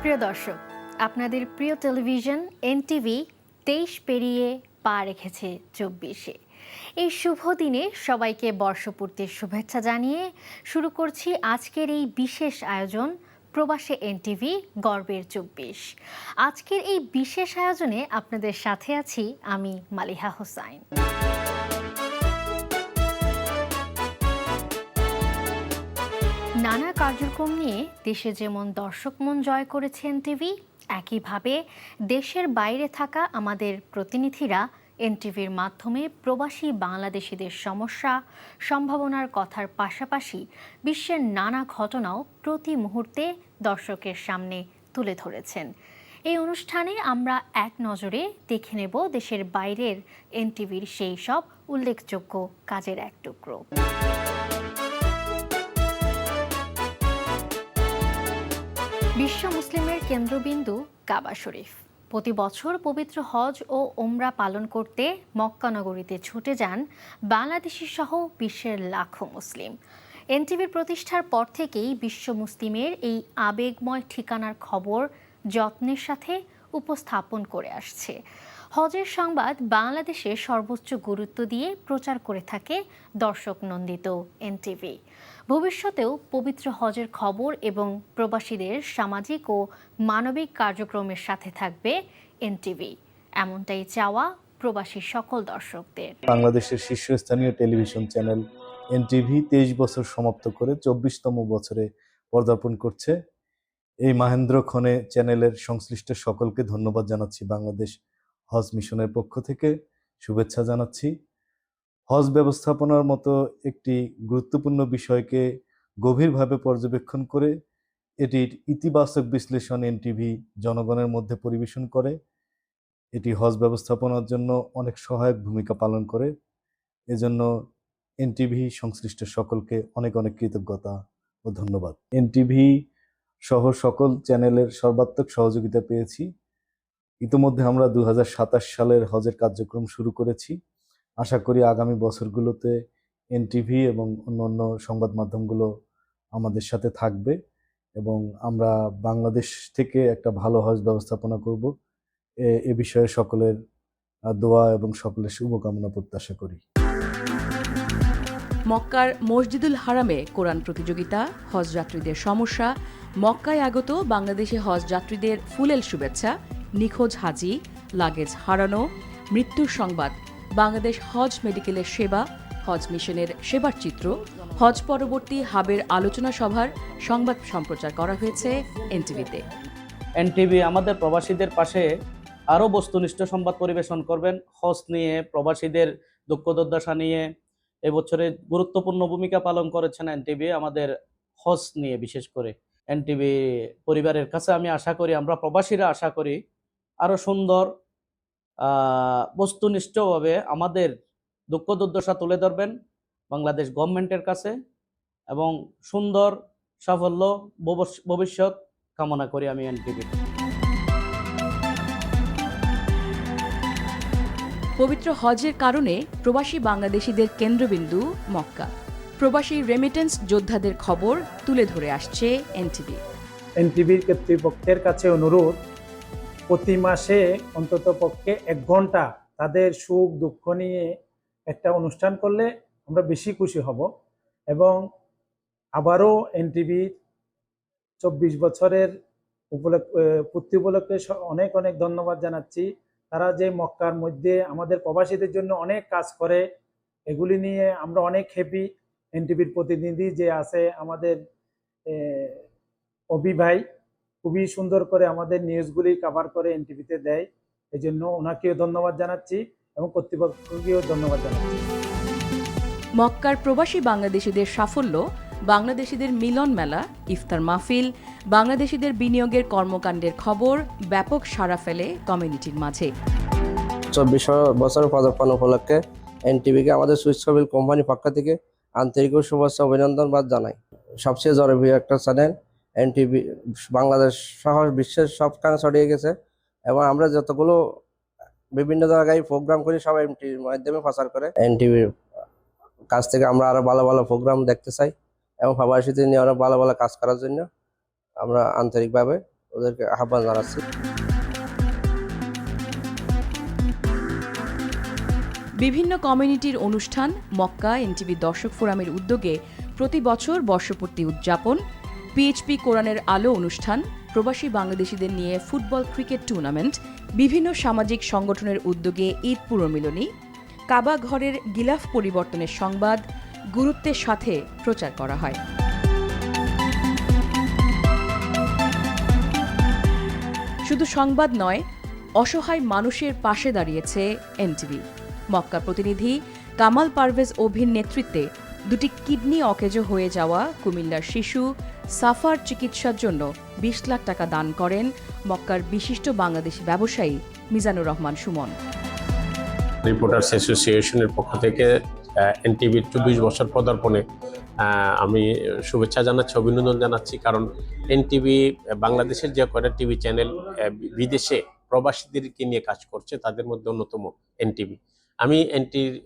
প্রিয় দর্শক, আপনাদের প্রিয় টেলিভিশন এনটিভি 23 পেরিয়ে পা রেখেছে 24-এ। এই শুভ দিনে সবাইকে বর্ষপূর্তির শুভেচ্ছা জানিয়ে শুরু করছি আজকের এই বিশেষ আয়োজন প্রবাসে এনটিভি গর্বের 24। আজকের এই বিশেষ আয়োজনে আপনাদের সাথে আছি আমি মালিহা হোসাইন। নানা কার্যক্রম নিয়ে দেশে যেমন দর্শক মন জয় করেছে এনটিভি, একইভাবে দেশের বাইরে থাকা আমাদের প্রতিনিধিরা এনটিভির মাধ্যমে প্রবাসী বাংলাদেশিদের সমস্যা সম্ভাবনার কথার পাশাপাশি বিশ্বের নানা ঘটনাও প্রতি মুহূর্তে দর্শকের সামনে তুলে ধরেছেন। এই অনুষ্ঠানে আমরা এক নজরে দেখে নেব দেশের বাইরের এনটিভির সেই সব উল্লেখযোগ্য কাজের এক টুকরো। বিশ্ব মুসলিমের কেন্দ্রবিন্দু কাবা শরীফ। প্রতি বছর পবিত্র হজ ও ওমরা পালন করতে মক্কা নগরীতে ছুটে যান বাংলাদেশি সহ বিশ্বের লাখো মুসলিম। এনটিভির প্রতিষ্ঠার পর থেকেই বিশ্ব মুসলিমের এই আবেগময় ঠিকানার খবর যত্নের সাথে উপস্থাপন করে আসছে। হজের সংবাদ বাংলাদেশে সর্বোচ্চ গুরুত্ব দিয়ে প্রচার করে থাকে দর্শক নন্দিত এনটিভি। ভবিষ্যতেও পবিত্র হজের খবর এবং প্রবাসীদের সামাজিক ও মানবিক কার্যক্রমের সাথে থাকবে এনটিভি, এমনটাই চাওয়া প্রবাসী সকল দর্শকদের। বাংলাদেশের শীর্ষস্থানীয় টেলিভিশন চ্যানেল এনটিভি 23 বছর সমাপ্ত করে 24তম বছরে পদার্পণ করছে। এই মাহেন্দ্রক্ষণে চ্যানেলের সংশ্লিষ্ট সকলকে ধন্যবাদ জানাচ্ছি। বাংলাদেশ হজ মিশনের পক্ষ থেকে শুভেচ্ছা জানাচ্ছি। হজ ব্যবস্থাপনার মতো একটি গুরুত্বপূর্ণ বিষয়কে গভীরভাবে পর্যবেক্ষণ করে এটির ইতিবাচক বিশ্লেষণ এনটিভি জনগণের মধ্যে পরিবেশন করে। এটি হজ ব্যবস্থাপনার জন্য অনেক সহায়ক ভূমিকা পালন করে। এজন্য এনটিভি সংশ্লিষ্ট সকলকে অনেক অনেক কৃতজ্ঞতা ও ধন্যবাদ। এনটিভি সহ সকল চ্যানেলের সর্বাত্মক সহযোগিতা পেয়েছি। ইতিমধ্যে আমরা 2027 সালের হজের কার্যক্রম শুরু করেছি। আশা করি আগামী বছরগুলোতে এনটিভি এবং অন্যান্য সংবাদ মাধ্যমগুলো আমাদের সাথে থাকবে এবং আমরা বাংলাদেশ থেকে একটা ভালো হজ ব্যবস্থাপনা করব। এ বিষয়ে সকলের দোয়া এবং সকলের শুভকামনা প্রত্যাশা করি। মক্কার মসজিদুল হারামে কোরআন প্রতিযোগিতা, হজযাত্রীদের সমস্যা, মক্কায় আগত বাংলাদেশি হজযাত্রীদের ফুলেল শুভেচ্ছা, নিখোঁজ হাজি, লাগেজ হারানো, মৃত্যুর সংবাদ, বাংলাদেশ হজ মেডিকেলের সেবা, হজ মিশনের সেবার চিত্র, হজ পরবর্তী হাবের আলোচনা সভার সংবাদ সম্প্রচার করা হয়েছে এনটিভিতে। এনটিভি আমাদের প্রবাসীদের পাশে আরও বস্তুনিষ্ঠ সংবাদ পরিবেশন করবেন। হজ নিয়ে, প্রবাসীদের দুঃখ দুর্দশা নিয়ে এবছরে গুরুত্বপূর্ণ ভূমিকা পালন করেছেন এনটিভি আমাদের হজ নিয়ে। বিশেষ করে এনটিভি পরিবারের কাছে আমি আশা করি, আমরা প্রবাসীরা আশা করি আরও সুন্দর বস্তুনিষ্ঠভাবে আমাদের দুঃখ দুর্দশা তুলে ধরবেন বাংলাদেশ গভর্নমেন্টের কাছে এবং সুন্দর সাফল্য ভবিষ্যৎ কামনা করি আমি এনটিভি। পবিত্র হজের কারণে প্রবাসী বাংলাদেশিদের কেন্দ্রবিন্দু মক্কা। প্রবাসী রেমিটেন্স যোদ্ধাদের খবর তুলে ধরে আসছে এনটিভি। এনটিভির কর্তৃপক্ষের কাছে অনুরোধ, প্রতি মাসে অন্তত পক্ষে 1 ঘন্টা তাদের সুখ দুঃখ নিয়ে একটা অনুষ্ঠান করলে আমরা বেশি খুশি হব। এবং আবারও এনটিভির 24 বছরের পূর্তি উপলক্ষে অনেক অনেক ধন্যবাদ জানাচ্ছি। তারা যে মক্কার মধ্যে আমাদের প্রবাসীদের জন্য অনেক কাজ করে, এগুলি নিয়ে আমরা অনেক হ্যাপি। এনটিভির প্রতিনিধি যে আছে আমাদের অভি ভাই, খুবই সুন্দর করে আমাদের নিউজগুলি কভার করে এনটিভিতে দেয়। এই জন্য ওনাকেও ধন্যবাদ জানাচ্ছি এবং কর্তৃপক্ষকেও ধন্যবাদ জানাচ্ছি। মক্কার প্রবাসী বাংলাদেশিদের সাফল্য, বাংলাদেশিদের মিলন মেলা, ইফতার মাহফিল, বাংলাদেশিদের বিনিয়োগের কর্মকাণ্ডের খবর ব্যাপক সাড়া ফেলে কমিউনিটির মাঝে। 24 বছর পদার্পণ উপলক্ষে এনটিভিকে আমাদের সুইচ কেবল কোম্পানি পক্ষ থেকে আন্তরিক শুভেচ্ছা অভিনন্দন জানাই। সবচেয়ে জনপ্রিয় একটা চ্যানেল এনটিভি, বাংলাদেশ সহ বিশ্বের সবখানে ছড়িয়ে গেছে এবং আমরা যতগুলো বিভিন্ন জায়গায় প্রোগ্রাম করি সব এনটিভির মাধ্যমে প্রচার করে। এনটিভির কাছ থেকে আমরা আরো ভালো ভালো প্রোগ্রাম দেখতে চাই এবং প্রবাসীদের নিয়ে আরো ভালো ভালো কাজ করার জন্য আমরা আন্তরিকভাবে ওদেরকে আহ্বান জানাচ্ছি। বিভিন্ন কমিউনিটির অনুষ্ঠান মক্কা এনটিভি দর্শক ফোরামের উদ্যোগে প্রতি বছর বর্ষপূর্তি উদযাপন, পিএইচপি কোরআনের আলো অনুষ্ঠান, প্রবাসী বাংলাদেশিদের নিয়ে ফুটবল ক্রিকেট টুর্নামেন্ট, বিভিন্ন সামাজিক সংগঠনের উদ্যোগে ঈদ পুরমিলনী, কাবা ঘরের গিলাফ পরিবর্তনের সংবাদ গুরুত্বের সাথে প্রচার করা হয়। শুধু সংবাদ নয়, অসহায় মানুষের পাশে দাঁড়িয়েছে এনটিভি। মক্কা প্রতিনিধি কামাল পারভেজ অভির নেতৃত্বে দুটি কিডনি অকেজো হয়ে যাওয়া কুমিল্লার শিশু সাফার চিকিৎসার জন্য 20 লাখ টাকা দান করেন মক্কার বিশিষ্ট বাংলাদেশি ব্যবসায়ী মিজানুর রহমান সুমন। রিপোর্টার্স অ্যাসোসিয়েশনের পক্ষ থেকে এনটিভির 24 বছর পদার্পণে আমি শুভেচ্ছা জানাচ্ছি, অভিনন্দন জানাচ্ছি। কারণ এনটিভি বাংলাদেশের যে কয়টা টিভি চ্যানেল বিদেশে প্রবাসীদেরকে নিয়ে কাজ করছে তাদের মধ্যে অন্যতম এনটিভি। আমি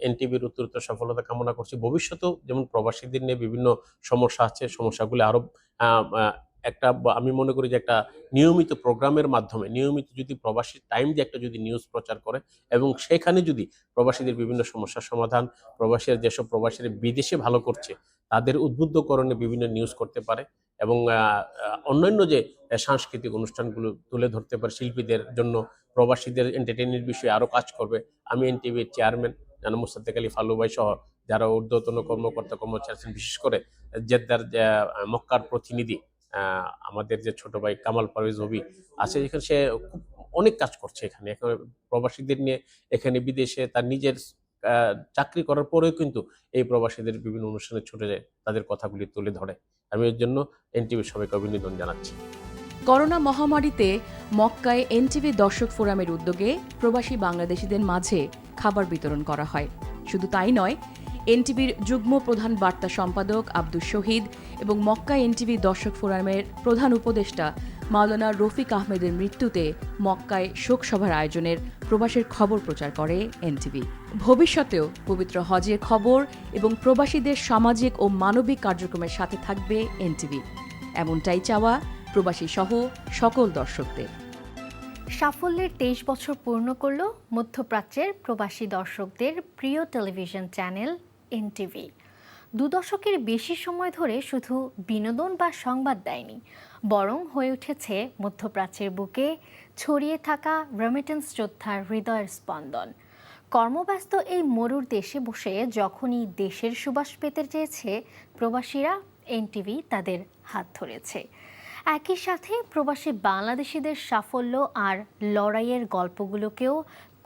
এনটিভির উত্তরোত্তর সফলতা কামনা করছি। ভবিষ্যতেও যেমন প্রবাসীদের নিয়ে বিভিন্ন সমস্যা আছে, সমস্যাগুলি আরো একটা আমি মনে করি যে একটা নিয়মিত প্রোগ্রামের মাধ্যমে নিয়মিত যদি প্রবাসী টাইম দিয়ে একটা যদি নিউজ প্রচার করে এবং সেখানে যদি প্রবাসীদের বিভিন্ন সমস্যার সমাধান, প্রবাসীরা যেসব প্রবাসীরা বিদেশে ভালো করছে তাদের উদ্বুদ্ধকরণে বিভিন্ন নিউজ করতে পারে এবং অন্যান্য যে সাংস্কৃতিক অনুষ্ঠানগুলো তুলে ধরতে পারে, শিল্পীদের জন্য প্রবাসীদের এন্টারটেইনমেন্টের বিষয়ে আরও কাজ করবে। আমি এনটিভির চেয়ারম্যান জানা মোস্তাক আলী ফালু ভাই সহ যারা ঊর্ধ্বতন কর্মকর্তা কর্মচারী আছেন, বিশেষ করে জেদ্দার মক্কার প্রতিনিধি আমাদের যে ছোট ভাই কামাল পারভেজ অভি আছে, এখানে সে খুব অনেক কাজ করছে। এখানে প্রবাসীদের নিয়ে এখানে বিদেশে তার নিজের চাকরি করার পরেও কিন্তু এই প্রবাসীদের বিভিন্ন অনুষ্ঠানে ছুটে যায়, তাদের কথাগুলি তুলে ধরে। আমি এর জন্য এনটিভির সবাইকে অভিনন্দন জানাচ্ছি। করোনা মহামারীতে মক্কায় এনটিভি দর্শক ফোরামের উদ্যোগে প্রবাসী বাংলাদেশিদের মাঝে খাবার বিতরণ করা হয়। শুধু তাই নয়, এনটিভির যুগ্ম প্রধান বার্তা সম্পাদক আব্দুল শহীদ এবং মক্কা এনটিভি দর্শক ফোরামের প্রধান উপদেষ্টা মাওলানা রফিক আহমেদের মৃত্যুতে মক্কায় শোকসভার আয়োজনের প্রবাসের খবর প্রচার করে এনটিভি। ভবিষ্যতেও পবিত্র হজের খবর এবং প্রবাসীদের সামাজিক ও মানবিক কার্যক্রমের সাথে থাকবে এনটিভি, এমনটাই চাওয়া প্রবাসী সহ সকল দর্শকদের। সাফল্যের 23 বছর পূর্ণ করল মধ্যপ্রাচ্যের প্রবাসী দর্শকদের প্রিয় টেলিভিশন চ্যানেল এনটিভি। 2 দশকের বেশি সময় ধরে শুধু বিনোদন বা সংবাদ দেয়নি, বরং হয়ে উঠেছে মধ্যপ্রাচ্যের বুকে ছড়িয়ে থাকা রেমিটেন্স যোদ্ধার হৃদয়ের স্পন্দন। কর্মব্যস্ত এই মরুর দেশে বসে যখনই দেশের সুবাস পেতে চেয়েছে প্রবাসীরা, এনটিভি তাদের হাত ধরেছে। একই সাথে প্রবাসী বাংলাদেশিদের সাফল্য আর লড়াইয়ের গল্পগুলোকেও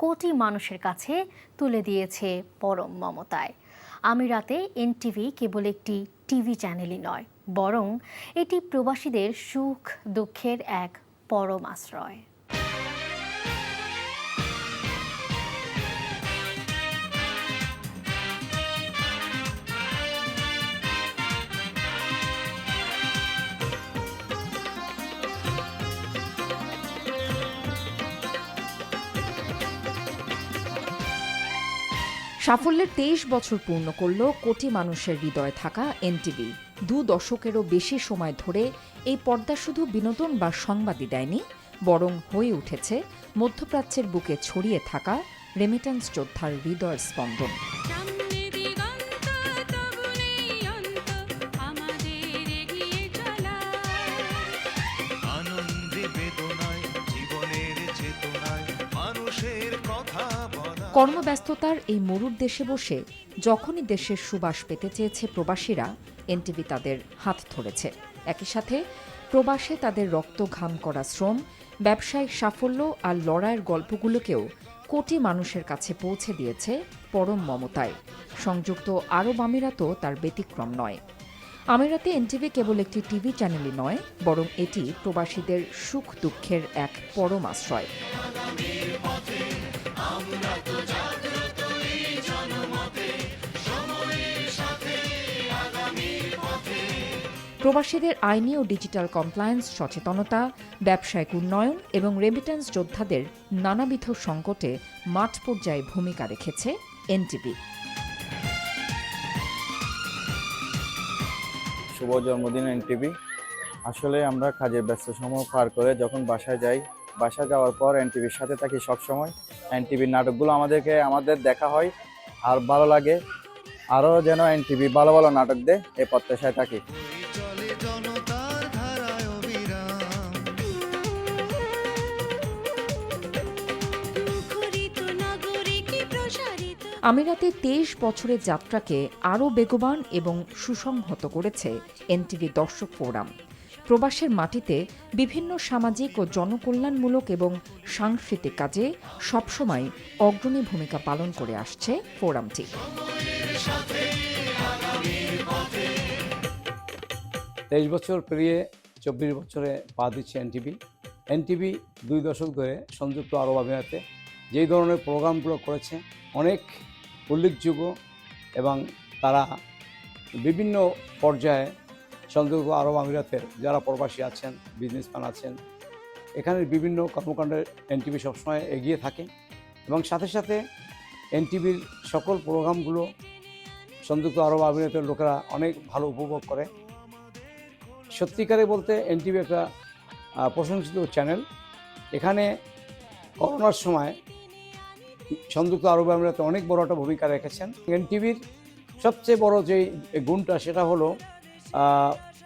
কোটি মানুষের কাছে তুলে দিয়েছে পরম মমতায়। আমিরাতে এনটিভি কেবল একটি টিভি চ্যানেলই নয়, বরং এটি প্রবাসীদের সুখ দুঃখের এক পরম আশ্রয়। সাফল্যের 23 বছর পূর্ণ করল কোটি মানুষের হৃদয়ে থাকা এনটিভি। 2 দশকেরও বেশি সময় ধরে এই পর্দা শুধু বিনোদন বা সংবাদই দেয়নি, বরং হয়ে উঠেছে মধ্যপ্রাচ্যের বুকে ছড়িয়ে থাকা রেমিটেন্স যোদ্ধার হৃদয়ের স্পন্দন। কর্মব্যস্ততার এই মরুর দেশে বসে যখনই দেশের সুবাস পেতে চেয়েছে প্রবাসীরা, এনটিভি তাদের হাত ধরেছে। একই সাথে প্রবাসে তাদের রক্ত ঘাম করা শ্রম, ব্যবসায়িক সাফল্য আর লড়াইয়ের গল্পগুলোকেও কোটি মানুষের কাছে পৌঁছে দিয়েছে পরম মমতায়। সংযুক্ত আরব আমিরাতও তার ব্যতিক্রম নয়। আমিরাতে এনটিভি কেবল একটি টিভি চ্যানেলই নয়, বরং এটি প্রবাসীদের সুখ দুঃখের এক পরম আশ্রয়। প্রবাসীদের আইনি ও ডিজিটাল কমপ্লায়েন্স সচেতনতা, ব্যবসায়িক উন্নয়ন এবং রেমিটেন্স যোদ্ধাদের নানাবিধ সংকটে মাঠ পর্যায়ে ভূমিকা রেখেছে এনটিভি। শুভ জন্মদিন এনটিভি। আসলে আমরা কাজের ব্যস্ত সময় পার করে যখন বাসায় যাই, বাসায় যাওয়ার পর এনটিভির সাথে থাকি সব সময়। এনটিভির নাটকগুলো আমাদের দেখা হয় আর ভালো লাগে। আরও যেন এনটিভি ভালো ভালো নাটক দেয় এই প্রত্যাশায় থাকি। আমিরাতে 23 বছরের যাত্রাকে আরও বেগবান এবং সুসংহত করেছে এনটিভি দর্শক ফোরাম। প্রবাসের মাটিতে বিভিন্ন সামাজিক ও জনকল্যাণমূলক এবং সাংস্কৃতিক কাজে সবসময় অগ্রণী ভূমিকা পালন করে আসছে ফোরামটি। 23 বছর পেরিয়ে 24 বছরে পা দিচ্ছে এনটিভি। এনটিভি 2 দশক ধরে সংযুক্ত আরব আমিরাতে যেই ধরনের প্রোগ্রামগুলো করেছে অনেক উল্লেখযোগ্য, এবং তারা বিভিন্ন পর্যায়ে সংযুক্ত আরব আমিরাতের যারা প্রবাসী আছেন, বিজনেসম্যান আছেন, এখানের বিভিন্ন কর্মকাণ্ডে এনটিভি সবসময় এগিয়ে থাকে এবং সাথে সাথে এনটিভির সকল প্রোগ্রামগুলো সংযুক্ত আরব আমিরাতের লোকেরা অনেক ভালো উপভোগ করে। সত্যিকারে বলতে এনটিভি একটা প্রশংসিত চ্যানেল। এখানে করোনার সময় সংযুক্ত আরব আমিরাতে অনেক বড় একটা ভূমিকা রেখেছেন। এনটিভির সবচেয়ে বড় যে গুণটা সেটা হলো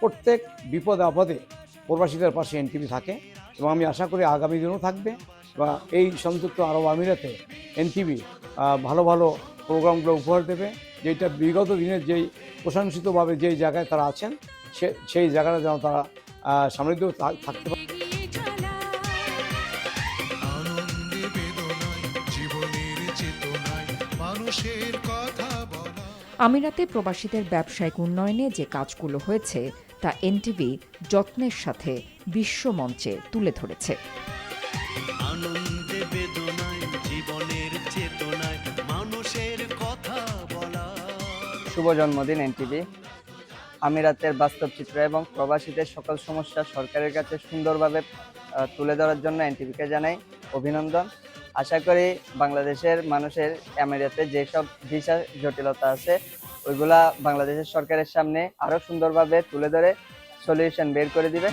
প্রত্যেক বিপদে আপদে প্রবাসীদের পাশে এনটিভি থাকে, এবং আমি আশা করি আগামী দিনও থাকবে। বা এই সংযুক্ত আরব আমিরাতে এনটিভি ভালো ভালো প্রোগ্রামগুলো উপহার দেবে, যেটা বিগত দিনের যেই প্রশংসিতভাবে যেই জায়গায় তারা আছেন সেই জায়গাটা যেন তারা সমৃদ্ধ থাকতে পারে। আমিরাতে প্রবাসীদের ব্যবসায়িক উন্নয়নে যে কাজগুলো হয়েছে তা এনটিভি যত্নের সাথে বিশ্ব মঞ্চে তুলে ধরেছে। শুভ জন্মদিন এনটিভি। আমিরাতের বাস্তব চিত্র এবং প্রবাসীদের সকল সমস্যা সরকারের কাছে সুন্দরভাবে তুলে ধরার জন্য এনটিভিকে জানাই অভিনন্দন। আশা করি বাংলাদেশের মানুষের আমিরাতে যেসব ভিসা জটিলতা আছে ওইগুলা বাংলাদেশের সরকারের সামনে আরো সুন্দরভাবে তুলে ধরে সলিউশন বের করে দিবে।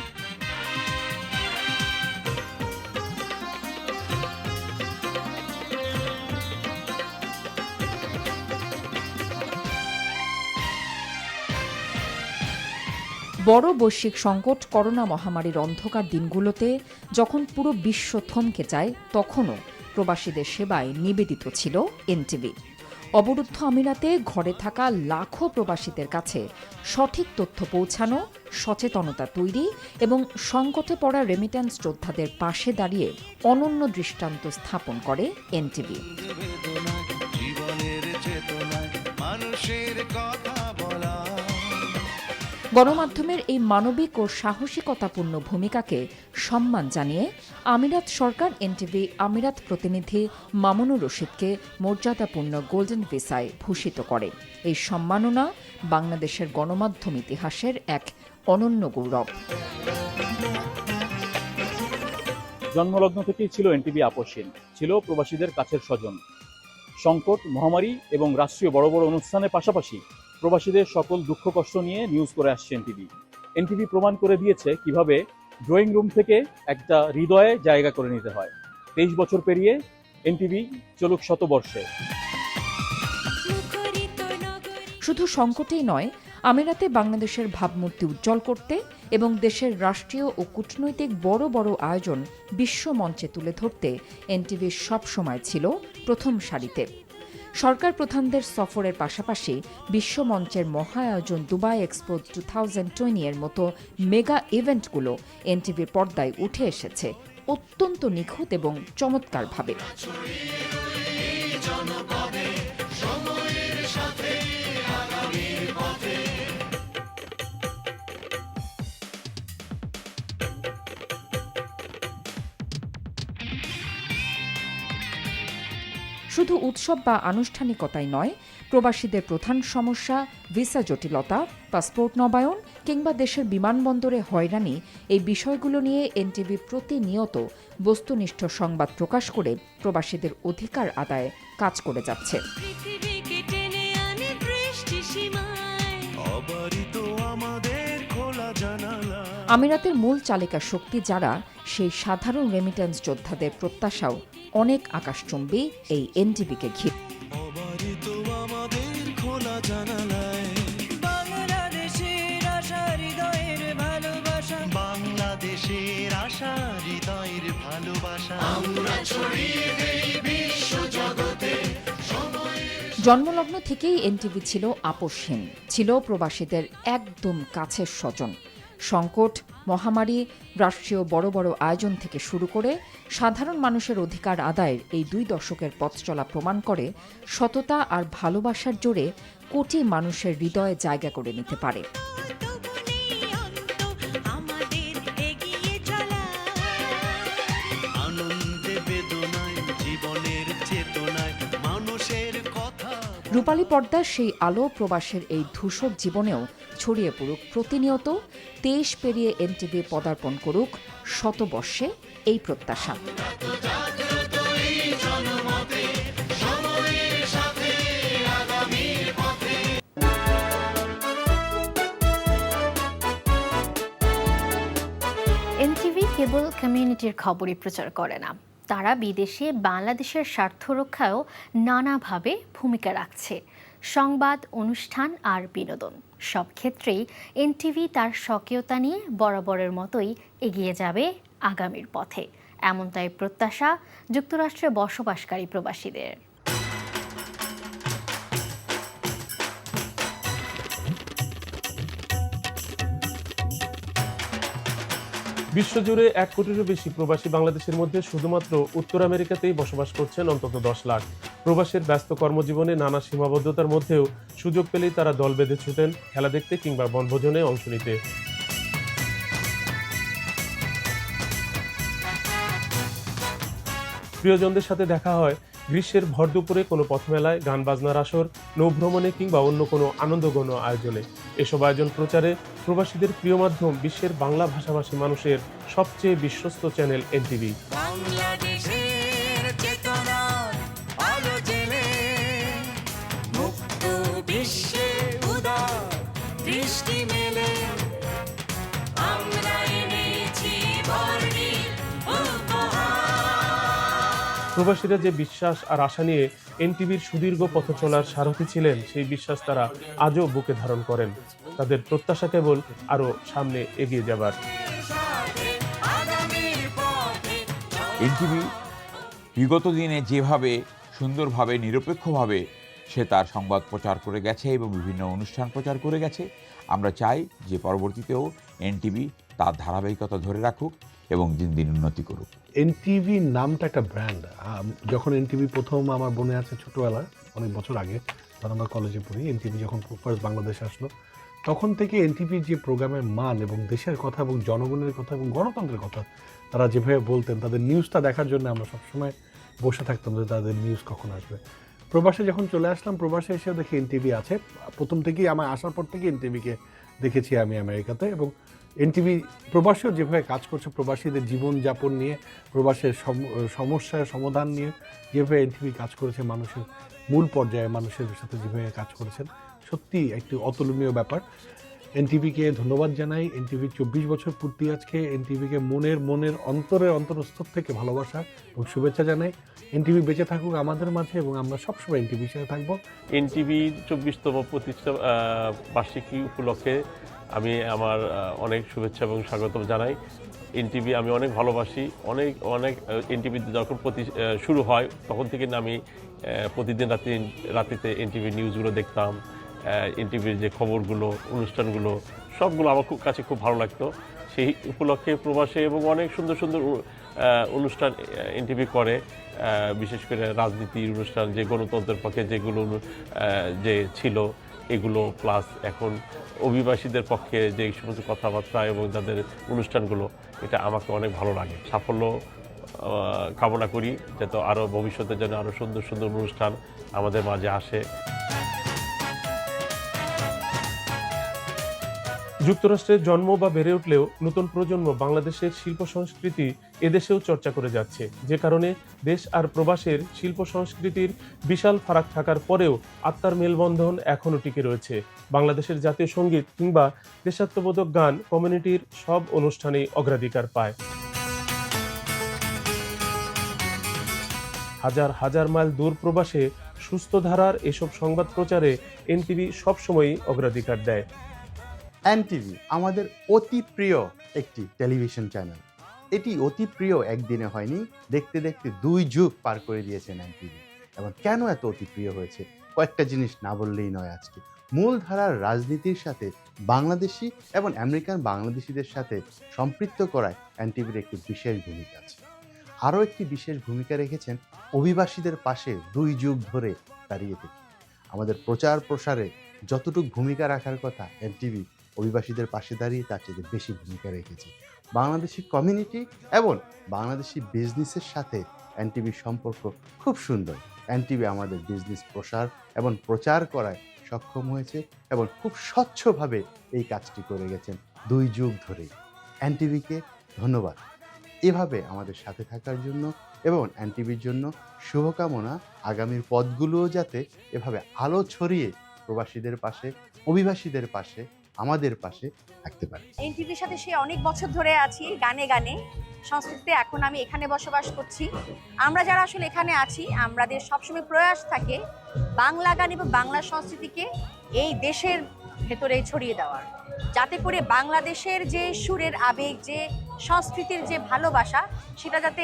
বড় বৈশ্বিক সংকট করোনা মহামারীর অন্ধকার দিনগুলোতে যখন পুরো বিশ্ব থমকে যায়, তখনও প্রবাসীদের সেবায় নিবেদিত ছিল এনটিভি। অবরুদ্ধ আমিরাতে ঘরে থাকা লাখো প্রবাসীদের কাছে সঠিক তথ্য পৌঁছানো, সচেতনতা তৈরি এবং সংকটে পড়া রেমিট্যান্স যোদ্ধাদের পাশে দাঁড়িয়ে অনন্য দৃষ্টান্ত স্থাপন করে এনটিভি। গণমাধ্যমের এই মানবিক ও সাহসিকতাপূর্ণ ভূমিকাকে সম্মান জানিয়ে আমিরাত সরকার এনটিভি আমিরাত প্রতিনিধি মামুনুর রশিদকে মর্যাদাপূর্ণ গোল্ডেন ভিসায় ভূষিত করে। এই সম্মাননা বাংলাদেশের গণমাধ্যম ইতিহাসের এক অনন্য গৌরব। জন্মলগ্ন থেকেই ছিল এনটিভি আপোষহীন, ছিল প্রবাসীদের কাছের স্বজন। সংকট, মহামারী এবং রাষ্ট্রীয় বড় বড় অনুষ্ঠানের পাশাপাশি প্রবাসীদের সকল দুঃখ কষ্ট নিয়ে নিউজ করে আসছে এনটিভি। এনটিভি প্রমাণ করে দিয়েছে কিভাবে ড্রয়িং রুম থেকে একটা হৃদয়ে জায়গা করে নিতে হয়। 23 বছর পেরিয়ে এনটিভি চলুক শতবর্ষে। শুধু সংকটেই নয়, আমিরাতে বাংলাদেশের ভাবমূর্তি উজ্জ্বল করতে এবং দেশের রাষ্ট্রীয় ও কূটনৈতিক বড় বড় আয়োজন বিশ্ব মঞ্চে তুলে ধরতে এনটিভি সবসময় ছিল প্রথম সারিতে। সরকার প্রধানদের সফরের পাশাপাশি বিশ্বমঞ্চের মহা আয়োজন দুবাই এক্সপো 2020 এর মতো মেগা ইভেন্টগুলো এনটিভির পর্দায় উঠে এসেছে অত্যন্ত নিখুঁত এবং চমৎকারভাবে। শুধু উৎসব বা আনুষ্ঠানিকতাই নয়, প্রবাসীদের প্রধান সমস্যা ভিসা জটিলতা, পাসপোর্ট নবায়ন কিংবা দেশের বিমানবন্দরে হয়রানি, এই বিষয়গুলো নিয়ে এনটিভি প্রতিনিয়ত বস্তুনিষ্ঠ সংবাদ প্রকাশ করে প্রবাসীদের অধিকার আদায়ে কাজ করে যাচ্ছে। আমিরাতের মূল চালিকা শক্তি যারা, সেই সাধারণ রেমিটেন্স যোদ্ধাদের প্রত্যাশাও অনেক আকাশচুম্বী এই এনটিভিকে ঘিরে। জন্মলগ্ন থেকেই এনটিভি ছিল আপোষহীন, ছিল প্রবাসীদের একদম কাছের স্বজন। সংকট, মহামারী, রাষ্ট্রীয় বড় বড় আয়োজন থেকে শুরু করে সাধারণ মানুষের অধিকার আদায়ের এই 2 দশকের পথ চলা প্রমাণ করে সততা আর ভালোবাসার জোরে কোটি মানুষের হৃদয়ে জায়গা করে নিতে পারে। রূপালী পর্দার সেই আলো প্রবাসের এই ধূসর জীবনেও ছড়িয়ে পড়ুক প্রতিনিয়ত। 23 পেরিয়ে এনটিভি পদার্পণ করুক শতবর্ষে, এই প্রত্যাশা। এনটিভি কেবল কমিউনিটির খবরই প্রচার করে না, তারা বিদেশে বাংলাদেশের স্বার্থ রক্ষায়ও নানাভাবে ভূমিকা রাখছে। সংবাদ, অনুষ্ঠান আর বিনোদন সব ক্ষেত্রেই এনটিভি তার স্বকীয়তা নিয়ে বরাবরের মতোই এগিয়ে যাবে আগামীর পথে, এমনটাই প্রত্যাশা যুক্তরাষ্ট্রে বসবাসকারী প্রবাসীদের। বিশ্বজুড়ে 1 কোটিরও বেশি প্রবাসী বাংলাদেশের মধ্যে শুধুমাত্র উত্তর আমেরিকাতেই বসবাস করছেন অন্তত 10 লাখ। প্রবাসের ব্যস্ত কর্মজীবনে নানা সীমাবদ্ধতার মধ্যেও সুযোগ পেলেই তারা দল বেঁধে ছুটেন খেলা দেখতে কিংবা বনভোজনে অংশ নিতে। প্রিয়জনদের সাথে দেখা হয় গ্রীষ্মের ভর দুপুরে কোনো পথমেলায়, গান বাজনার আসর, নৌভ্রমণে কিংবা অন্য কোনো আনন্দঘন আয়োজনে। এসব আয়োজন প্রচারে প্রবাসীদের প্রিয় মাধ্যম বিশ্বের বাংলা ভাষাভাষী মানুষের সবচেয়ে বিশ্বস্ত চ্যানেল এনটিভি। প্রবাসীরা যে বিশ্বাস আর আশা নিয়ে এনটিভির সুদীর্ঘ পথ চলার সারথি ছিলেন, সেই বিশ্বাস তারা আজও বুকে ধারণ করেন। তাদের প্রত্যাশা কেবল আরও সামনে এগিয়ে যাবার। এনটিভি বিগত দিনে যেভাবে সুন্দরভাবে নিরপেক্ষভাবে সে তার সংবাদ প্রচার করে গেছে এবং বিভিন্ন অনুষ্ঠান প্রচার করে গেছে, আমরা চাই যে পরবর্তীতেও এনটিভি তার ধারাবাহিকতা ধরে রাখুক এবং দিন দিন উন্নতি করুক। এনটিভি নামটা একটা ব্র্যান্ড। যখন এনটিভি প্রথম, আমার মনে আছে ছোটোবেলায় অনেক বছর আগে, তখন আমরা কলেজে পড়ি, এনটিভি যখন ফার্স্ট বাংলাদেশে আসলো, তখন থেকে এনটিভির যে প্রোগ্রামের মান এবং দেশের কথা এবং জনগণের কথা এবং গণতন্ত্রের কথা তারা যেভাবে বলতেন, তাদের নিউজটা দেখার জন্য আমরা সবসময় বসে থাকতাম যে তাদের নিউজ কখন আসবে। প্রবাসে যখন চলে আসলাম, প্রবাসে এসেও দেখি এনটিভি আছে। প্রথম থেকেই আমার আসার পর থেকে এনটিভিকে দেখেছি আমি আমেরিকাতে, এবং এনটিভি প্রবাসীও যেভাবে কাজ করছে, প্রবাসীদের জীবনযাপন নিয়ে, প্রবাসের সমস্যার সমাধান নিয়ে যেভাবে এনটিভি কাজ করেছে, মানুষের মূল পর্যায়ে মানুষের সাথে যেভাবে কাজ করেছেন, সত্যি একটি অতুলনীয় ব্যাপার। এনটিভিকে ধন্যবাদ জানাই। এনটিভির 24 বছর পূর্তি আজকে। এনটিভিকে মনের অন্তরস্থল থেকে ভালোবাসা এবং শুভেচ্ছা জানাই। এনটিভি বেঁচে থাকুক আমাদের মাঝে এবং আমরা সবসময় এনটিভির সাথে থাকবো। এনটিভি 24তম প্রতিষ্ঠা বার্ষিকী উপলক্ষে আমি আমার অনেক শুভেচ্ছা এবং স্বাগতম জানাই। এনটিভি আমি অনেক ভালোবাসি, অনেক এনটিভিতে যখন শুরু হয় তখন থেকে আমি প্রতিদিন রাত্রিতে এনটিভির নিউজগুলো দেখতাম। এনটিভির যে খবরগুলো, অনুষ্ঠানগুলো সবগুলো আমার কাছে খুব ভালো লাগতো। সেই উপলক্ষে প্রবাসে এবং অনেক সুন্দর সুন্দর অনুষ্ঠান এনটিভি করে, বিশেষ করে রাজনীতির অনুষ্ঠান, যে গণতন্ত্রের পক্ষে যেগুলো যে ছিল এগুলো, প্লাস এখন অভিবাসীদের পক্ষে যে সমস্ত কথাবার্তা এবং তাদের অনুষ্ঠানগুলো, এটা আমাকে অনেক ভালো লাগে। সাফল্য কামনা করি যাতে আরও ভবিষ্যতে যেন আরও সুন্দর সুন্দর অনুষ্ঠান আমাদের মাঝে আসে। যুক্তরাষ্ট্রে জন্ম বা বেড়ে উঠলেও নতুন প্রজন্ম বাংলাদেশের শিল্প সংস্কৃতি এদেশেও চর্চা করে যাচ্ছে, যে কারণে দেশ আর প্রবাসের শিল্প সংস্কৃতির বিশাল ফারাক থাকার পরেও আত্মার মেলবন্ধন এখনও টিকে রয়েছে। বাংলাদেশের জাতীয় সঙ্গীত কিংবা দেশাত্মবোধক গান কমিউনিটির সব অনুষ্ঠানেই অগ্রাধিকার পায়। হাজার হাজার মাইল দূর প্রবাসে সুস্থ ধারার এসব সংবাদ প্রচারে এনটিভি সবসময়ই অগ্রাধিকার দেয়। এনটিভি আমাদের অতি প্রিয় একটি টেলিভিশন চ্যানেল। এটি অতি প্রিয় একদিনে হয়নি, দেখতে দেখতে 2 যুগ পার করে দিয়েছেন এনটিভি। এবং কেন এত অতি প্রিয় হয়েছে, কয়েকটা জিনিস না বললেই নয়। আজকে মূলধারার রাজনীতির সাথে বাংলাদেশি এবং আমেরিকান বাংলাদেশিদের সাথে সম্পৃক্ত করায় এনটিভির একটি বিশেষ ভূমিকা আছে। আরও একটি বিশেষ ভূমিকা রেখেছেন অভিবাসীদের পাশে 2 যুগ ধরে দাঁড়িয়ে থেকে। আমাদের প্রচার প্রসারে যতটুকু ভূমিকা রাখার কথা এনটিভি অভিবাসীদের পাশে দাঁড়িয়ে তার চেয়ে বেশি ভূমিকা রেখেছে। বাংলাদেশি কমিউনিটি এবং বাংলাদেশি বিজনেসের সাথে এনটিভির সম্পর্ক খুব সুন্দর। এনটিভি আমাদের বিজনেস প্রসার এবং প্রচার করায় সক্ষম হয়েছে এবং খুব স্বচ্ছভাবে এই কাজটি করে গেছেন 2 যুগ ধরে। এনটিভিকে ধন্যবাদ এভাবে আমাদের সাথে থাকার জন্য, এবং এনটিভির জন্য শুভকামনা আগামীর পথগুলোও যাতে এভাবে আলো ছড়িয়ে প্রবাসীদের পাশে, অভিবাসীদের পাশে, আমাদের পাশে থাকতে পারে। এনটিভির সাথে সে অনেক বছর ধরে আছি, গানে গানে সংস্কৃতিতে। এখন আমি এখানে বসবাস করছি। আমরা যারা আসলে এখানে আছি, আমাদের সবসময় প্রয়াস থাকে বাংলা গান এবং বাংলা সংস্কৃতিকে এই দেশের ভেতরে ছড়িয়ে দেওয়ার, যাতে করে বাংলাদেশের যে সুরের আবেগ, যে সংস্কৃতির যে ভালোবাসা, সেটা যাতে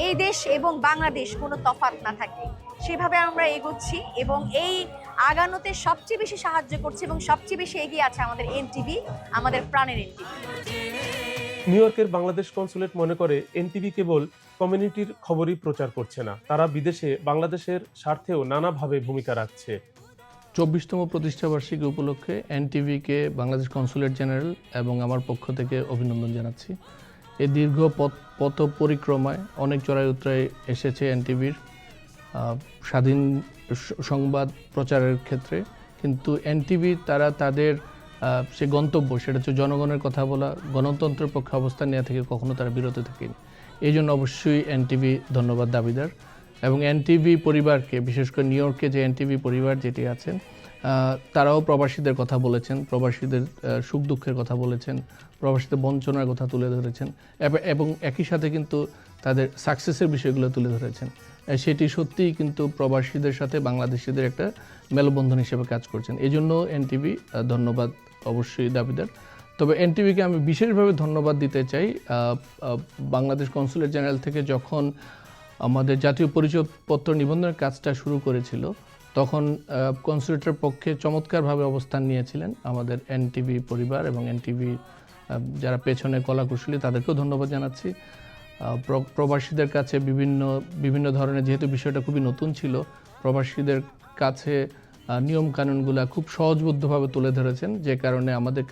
এই দেশ এবং বাংলাদেশ কোনো তফাৎ না থাকে, সেভাবে আমরা এগোচ্ছি। এবং এই আগানোতে সবচেয়ে বেশি সাহায্য করছে এবং সবচেয়ে বেশি এগিয়ে আছে আমাদের এনটিভি, আমাদের প্রাণের এনটিভি। নিউ ইয়র্কের বাংলাদেশ কনসুলেট মনে করে এনটিভি কেবল কমিউনিটির খবরই প্রচার করছে না, তারা বিদেশে বাংলাদেশের স্বার্থেও নানাভাবে ভূমিকা রাখছে। 24তম প্রতিষ্ঠাবার্ষিকী উপলক্ষে এনটিভিকে বাংলাদেশ কনসুলেট জেনারেল এবং আমার পক্ষ থেকে অভিনন্দন জানাচ্ছি। এই দীর্ঘ পথ পরিক্রমায় অনেক চড়াই উতরাই এসেছে এনটিভির স্বাধীন সংবাদ প্রচারের ক্ষেত্রে, কিন্তু এনটিভি তারা তাদের সে গন্তব্য, সেটা হচ্ছে জনগণের কথা বলা, গণতন্ত্রের পক্ষে অবস্থান নেওয়া থেকে কখনো তারা বিরত থাকেনি। এই জন্য অবশ্যই এনটিভি ধন্যবাদ দাবিদার। এবং এনটিভি পরিবারকে, বিশেষ করে নিউ ইয়র্কে যে এনটিভি পরিবার যেটি আছেন, তারাও প্রবাসীদের কথা বলেছেন, প্রবাসীদের সুখ দুঃখের কথা বলেছেন, প্রবাসীদের বঞ্চনার কথা তুলে ধরেছেন, এবং একই সাথে কিন্তু তাদের সাকসেসের বিষয়গুলো তুলে ধরেছেন। সেটি সত্যিই কিন্তু প্রবাসীদের সাথে বাংলাদেশিদের একটা মেলবন্ধন হিসেবে কাজ করছেন। এই জন্য এনটিভি ধন্যবাদ অবশ্যই দাবিদার। তবে এনটিভিকে আমি বিশেষভাবে ধন্যবাদ দিতে চাই। বাংলাদেশ কনসুলেট জেনারেল থেকে যখন আমাদের জাতীয় পরিচয়পত্র নিবন্ধনের কাজটা শুরু করেছিল, তখন কনসুলেটের পক্ষে চমৎকারভাবে অবস্থান নিয়েছিলেন আমাদের এনটিভি পরিবার এবং এনটিভি যারা পেছনে কলাকুশলী, তাদেরকেও ধন্যবাদ জানাচ্ছি। প্রবাসীদের কাছে বিভিন্ন ধরনের, যেহেতু বিষয়টা খুবই নতুন ছিল, প্রবাসীদের কাছে নিয়মকানুনগুলো খুব সহজবদ্ধভাবে তুলে ধরেছেন, যে কারণে আমাদের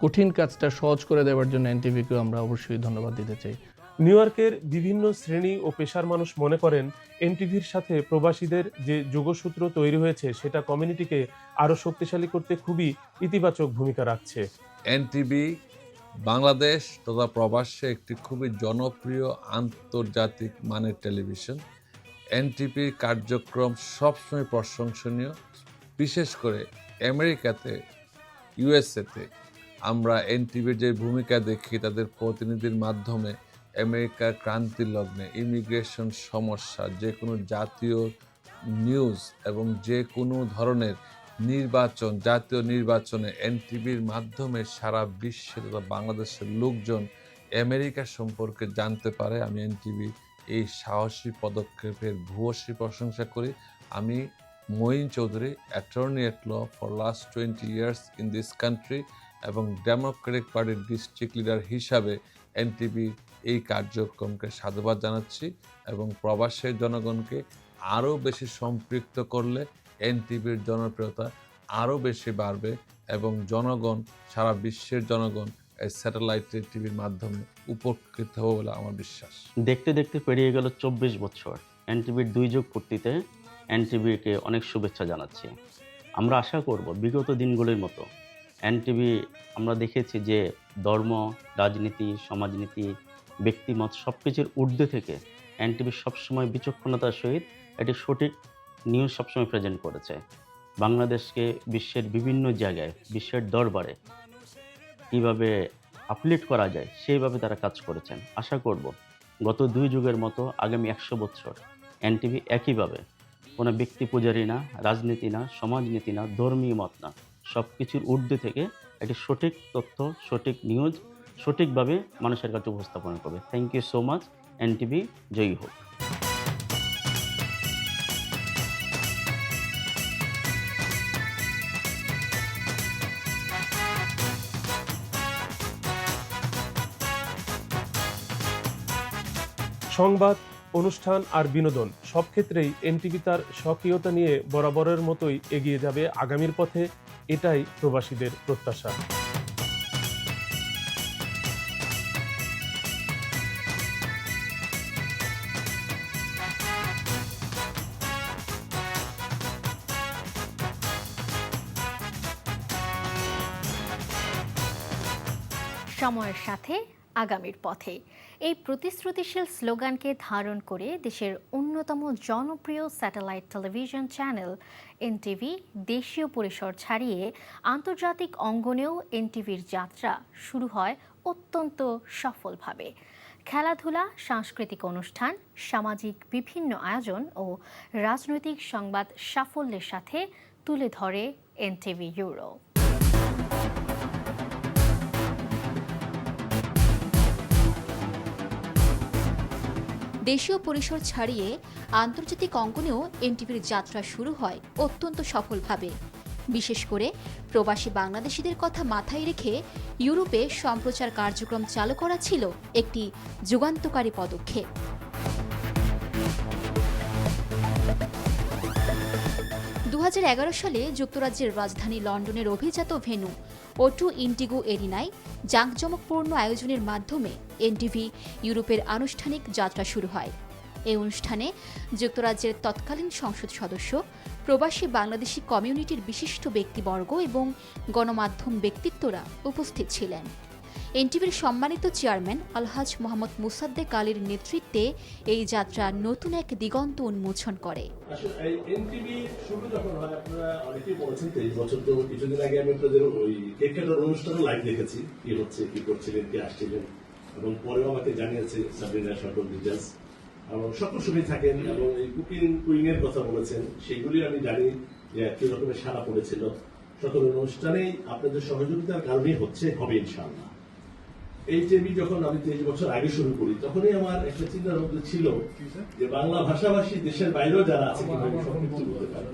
কঠিন কাজটা সহজ করে দেওয়ার জন্য এনটিভিকেও আমরা অবশ্যই ধন্যবাদ দিতে চাই। নিউ ইয়র্কের বিভিন্ন শ্রেণী ও পেশার মানুষ মনে করেন এনটিভির সাথে প্রবাসীদের যে যোগসূত্র তৈরি হয়েছে সেটা কমিউনিটিকে আরও শক্তিশালী করতে খুবই ইতিবাচক ভূমিকা রাখছে। এনটিভি বাংলাদেশ তথা প্রবাসে একটি খুবই জনপ্রিয় আন্তর্জাতিক মানের টেলিভিশন। এনটিভির কার্যক্রম সবসময় প্রশংসনীয়, বিশেষ করে আমেরিকাতে, ইউএসএতে আমরা এনটিভির যে ভূমিকা দেখি, তাদের প্রতিনিধির মাধ্যমে আমেরিকার ক্রান্তির লগ্নে ইমিগ্রেশন সমস্যা, যে কোনো জাতীয় নিউজ এবং যে কোনো ধরনের নির্বাচন, জাতীয় নির্বাচনে এনটিভির মাধ্যমে সারা বিশ্বে তথা বাংলাদেশের লোকজন আমেরিকা সম্পর্কে জানতে পারে। আমি এনটিভির এই সাহসী পদক্ষেপের ভূয়সী প্রশংসা করি। আমি Moin Chowdhury, attorney at law for last 20 years in this country, এবং ডেমোক্রেটিক পার্টির ডিস্ট্রিক্ট লিডার হিসাবে এনটিভি এই কার্যক্রমকে সাধুবাদ জানাচ্ছি, এবং প্রবাসের জনগণকে আরও বেশি সম্পৃক্ত করলে এনটিভির জনপ্রিয়তা আরও বেশি বাড়বে এবং জনগণ, সারা বিশ্বের জনগণ এই স্যাটেলাইট টিভির মাধ্যমে উপকৃত হবে বলে আমার বিশ্বাস। দেখতে দেখতে পেরিয়ে গেল 24 বছর। এনটিভির 2 যুগ পূর্তিতে এনটিভিকে অনেক শুভেচ্ছা জানাচ্ছি। আমরা আশা করব বিগত দিনগুলির মতো এনটিভি আমরা দেখেছি যে ধর্ম, রাজনীতি, সমাজনীতি, ব্যক্তিমত সব কিছুর ঊর্ধ্বে থেকে এনটিভি সবসময় বিচক্ষণতার সহিত একটি সঠিক নিউজ সবসময় প্রেজেন্ট করেছে। বাংলাদেশকে বিশ্বের বিভিন্ন জায়গায়, বিশ্বের দরবারে কীভাবে আপলিফ্ট করা যায় সেইভাবে তারা কাজ করেছেন। আশা করব গত 2 যুগের মতো আগামী 100 বছর এনটিভি একইভাবে কোনো ব্যক্তি পূজারী না, রাজনীতি না, সমাজনীতি না, ধর্মীয় মত না, সব কিছুর ঊর্ধ্বে থেকে একটি সঠিক তথ্য, সঠিক নিউজ সঠিকভাবে মানুষের কাছে উপস্থাপন করবে। Thank you so much. NTV জয়ী হোক। সংবাদ, অনুষ্ঠান আর বিনোদন সব ক্ষেত্রেই এনটিভি তার স্বকীয়তা নিয়ে বরাবরের মতোই এগিয়ে যাবে আগামীর পথে, এটাই প্রবাসীদের প্রত্যাশা। সময়ের সাথে আগামীর পথে এই প্রতিশ্রুতিশীল স্লোগানকে ধারণ করে দেশের অন্যতম জনপ্রিয় স্যাটেলাইট টেলিভিশন চ্যানেল এনটিভি দেশীয় পরিসর ছাড়িয়ে আন্তর্জাতিক অঙ্গনেও এনটিভির যাত্রা শুরু হয় অত্যন্ত সফলভাবে। খেলাধুলা, সাংস্কৃতিক অনুষ্ঠান, সামাজিক বিভিন্ন আয়োজন ও রাজনৈতিক সংবাদ সাফল্যের সাথে তুলে ধরে এনটিভি ইউরো। দেশীয় পরিসর ছাড়িয়ে আন্তর্জাতিক অঙ্গনেও এনটিভির যাত্রা শুরু হয় অত্যন্ত সফলভাবে। বিশেষ করে প্রবাসী বাংলাদেশিদের কথা মাথায় রেখে ইউরোপে সম্প্রচার কার্যক্রম চালু করা ছিল একটি যুগান্তকারী পদক্ষেপ। 2011 সালে যুক্তরাজ্যের রাজধানী লন্ডনের অভিজাত ভেন্যু O2 ইন্ডিগো এরিনায় জাঁকজমকপূর্ণ আয়োজনের মাধ্যমে এনটিভি ইউরোপের আনুষ্ঠানিক যাত্রা শুরু হয়। এই অনুষ্ঠানে যুক্তরাজ্যের তৎকালীন সংসদ সদস্য, প্রবাসী বাংলাদেশি কমিউনিটির বিশিষ্ট ব্যক্তিবর্গ এবং গণমাধ্যম ব্যক্তিত্বরা উপস্থিত ছিলেন। এনটিভির সম্মানিত চেয়ারম্যান আলহাজ মোহাম্মদ মুসাদ্দেক আলীর নেতৃত্বে এই যাত্রা নতুন এক দিগন্ত উন্মোচন করে। এনটিভি শুরু যখন হয়, আপনারা অনেকেই বলেছেন 23 বছর, তো কিছুদিন আগে আমি আপনাদের ওই কেক কাটার অনুষ্ঠানে লাইভ দেখেছি, কি হচ্ছে, কি করছিলেন, কি আসছিলেন, এবং পরেও আমাকে জানিয়েছে সাবরিনা সকল ডিটেলস, এবং সকল সময় থাকেন, এবং এই কুইং এর কথা বলেছেন, সেগুলি আমি জানি যে কি রকমের সাড়া পড়েছিল। সকল অনুষ্ঠানেই আপনাদের সহযোগিতার কারণেই হবে ইনশাআল্লাহ। এই টিভি যখন আমি 23 বছর আগে শুরু করি, তখনই আমার একটা চিন্তার মধ্যে ছিল যে বাংলা ভাষাভাষী দেশের বাইরেও যারা আছে কিভাবে সম্পৃক্ত করতে পারে।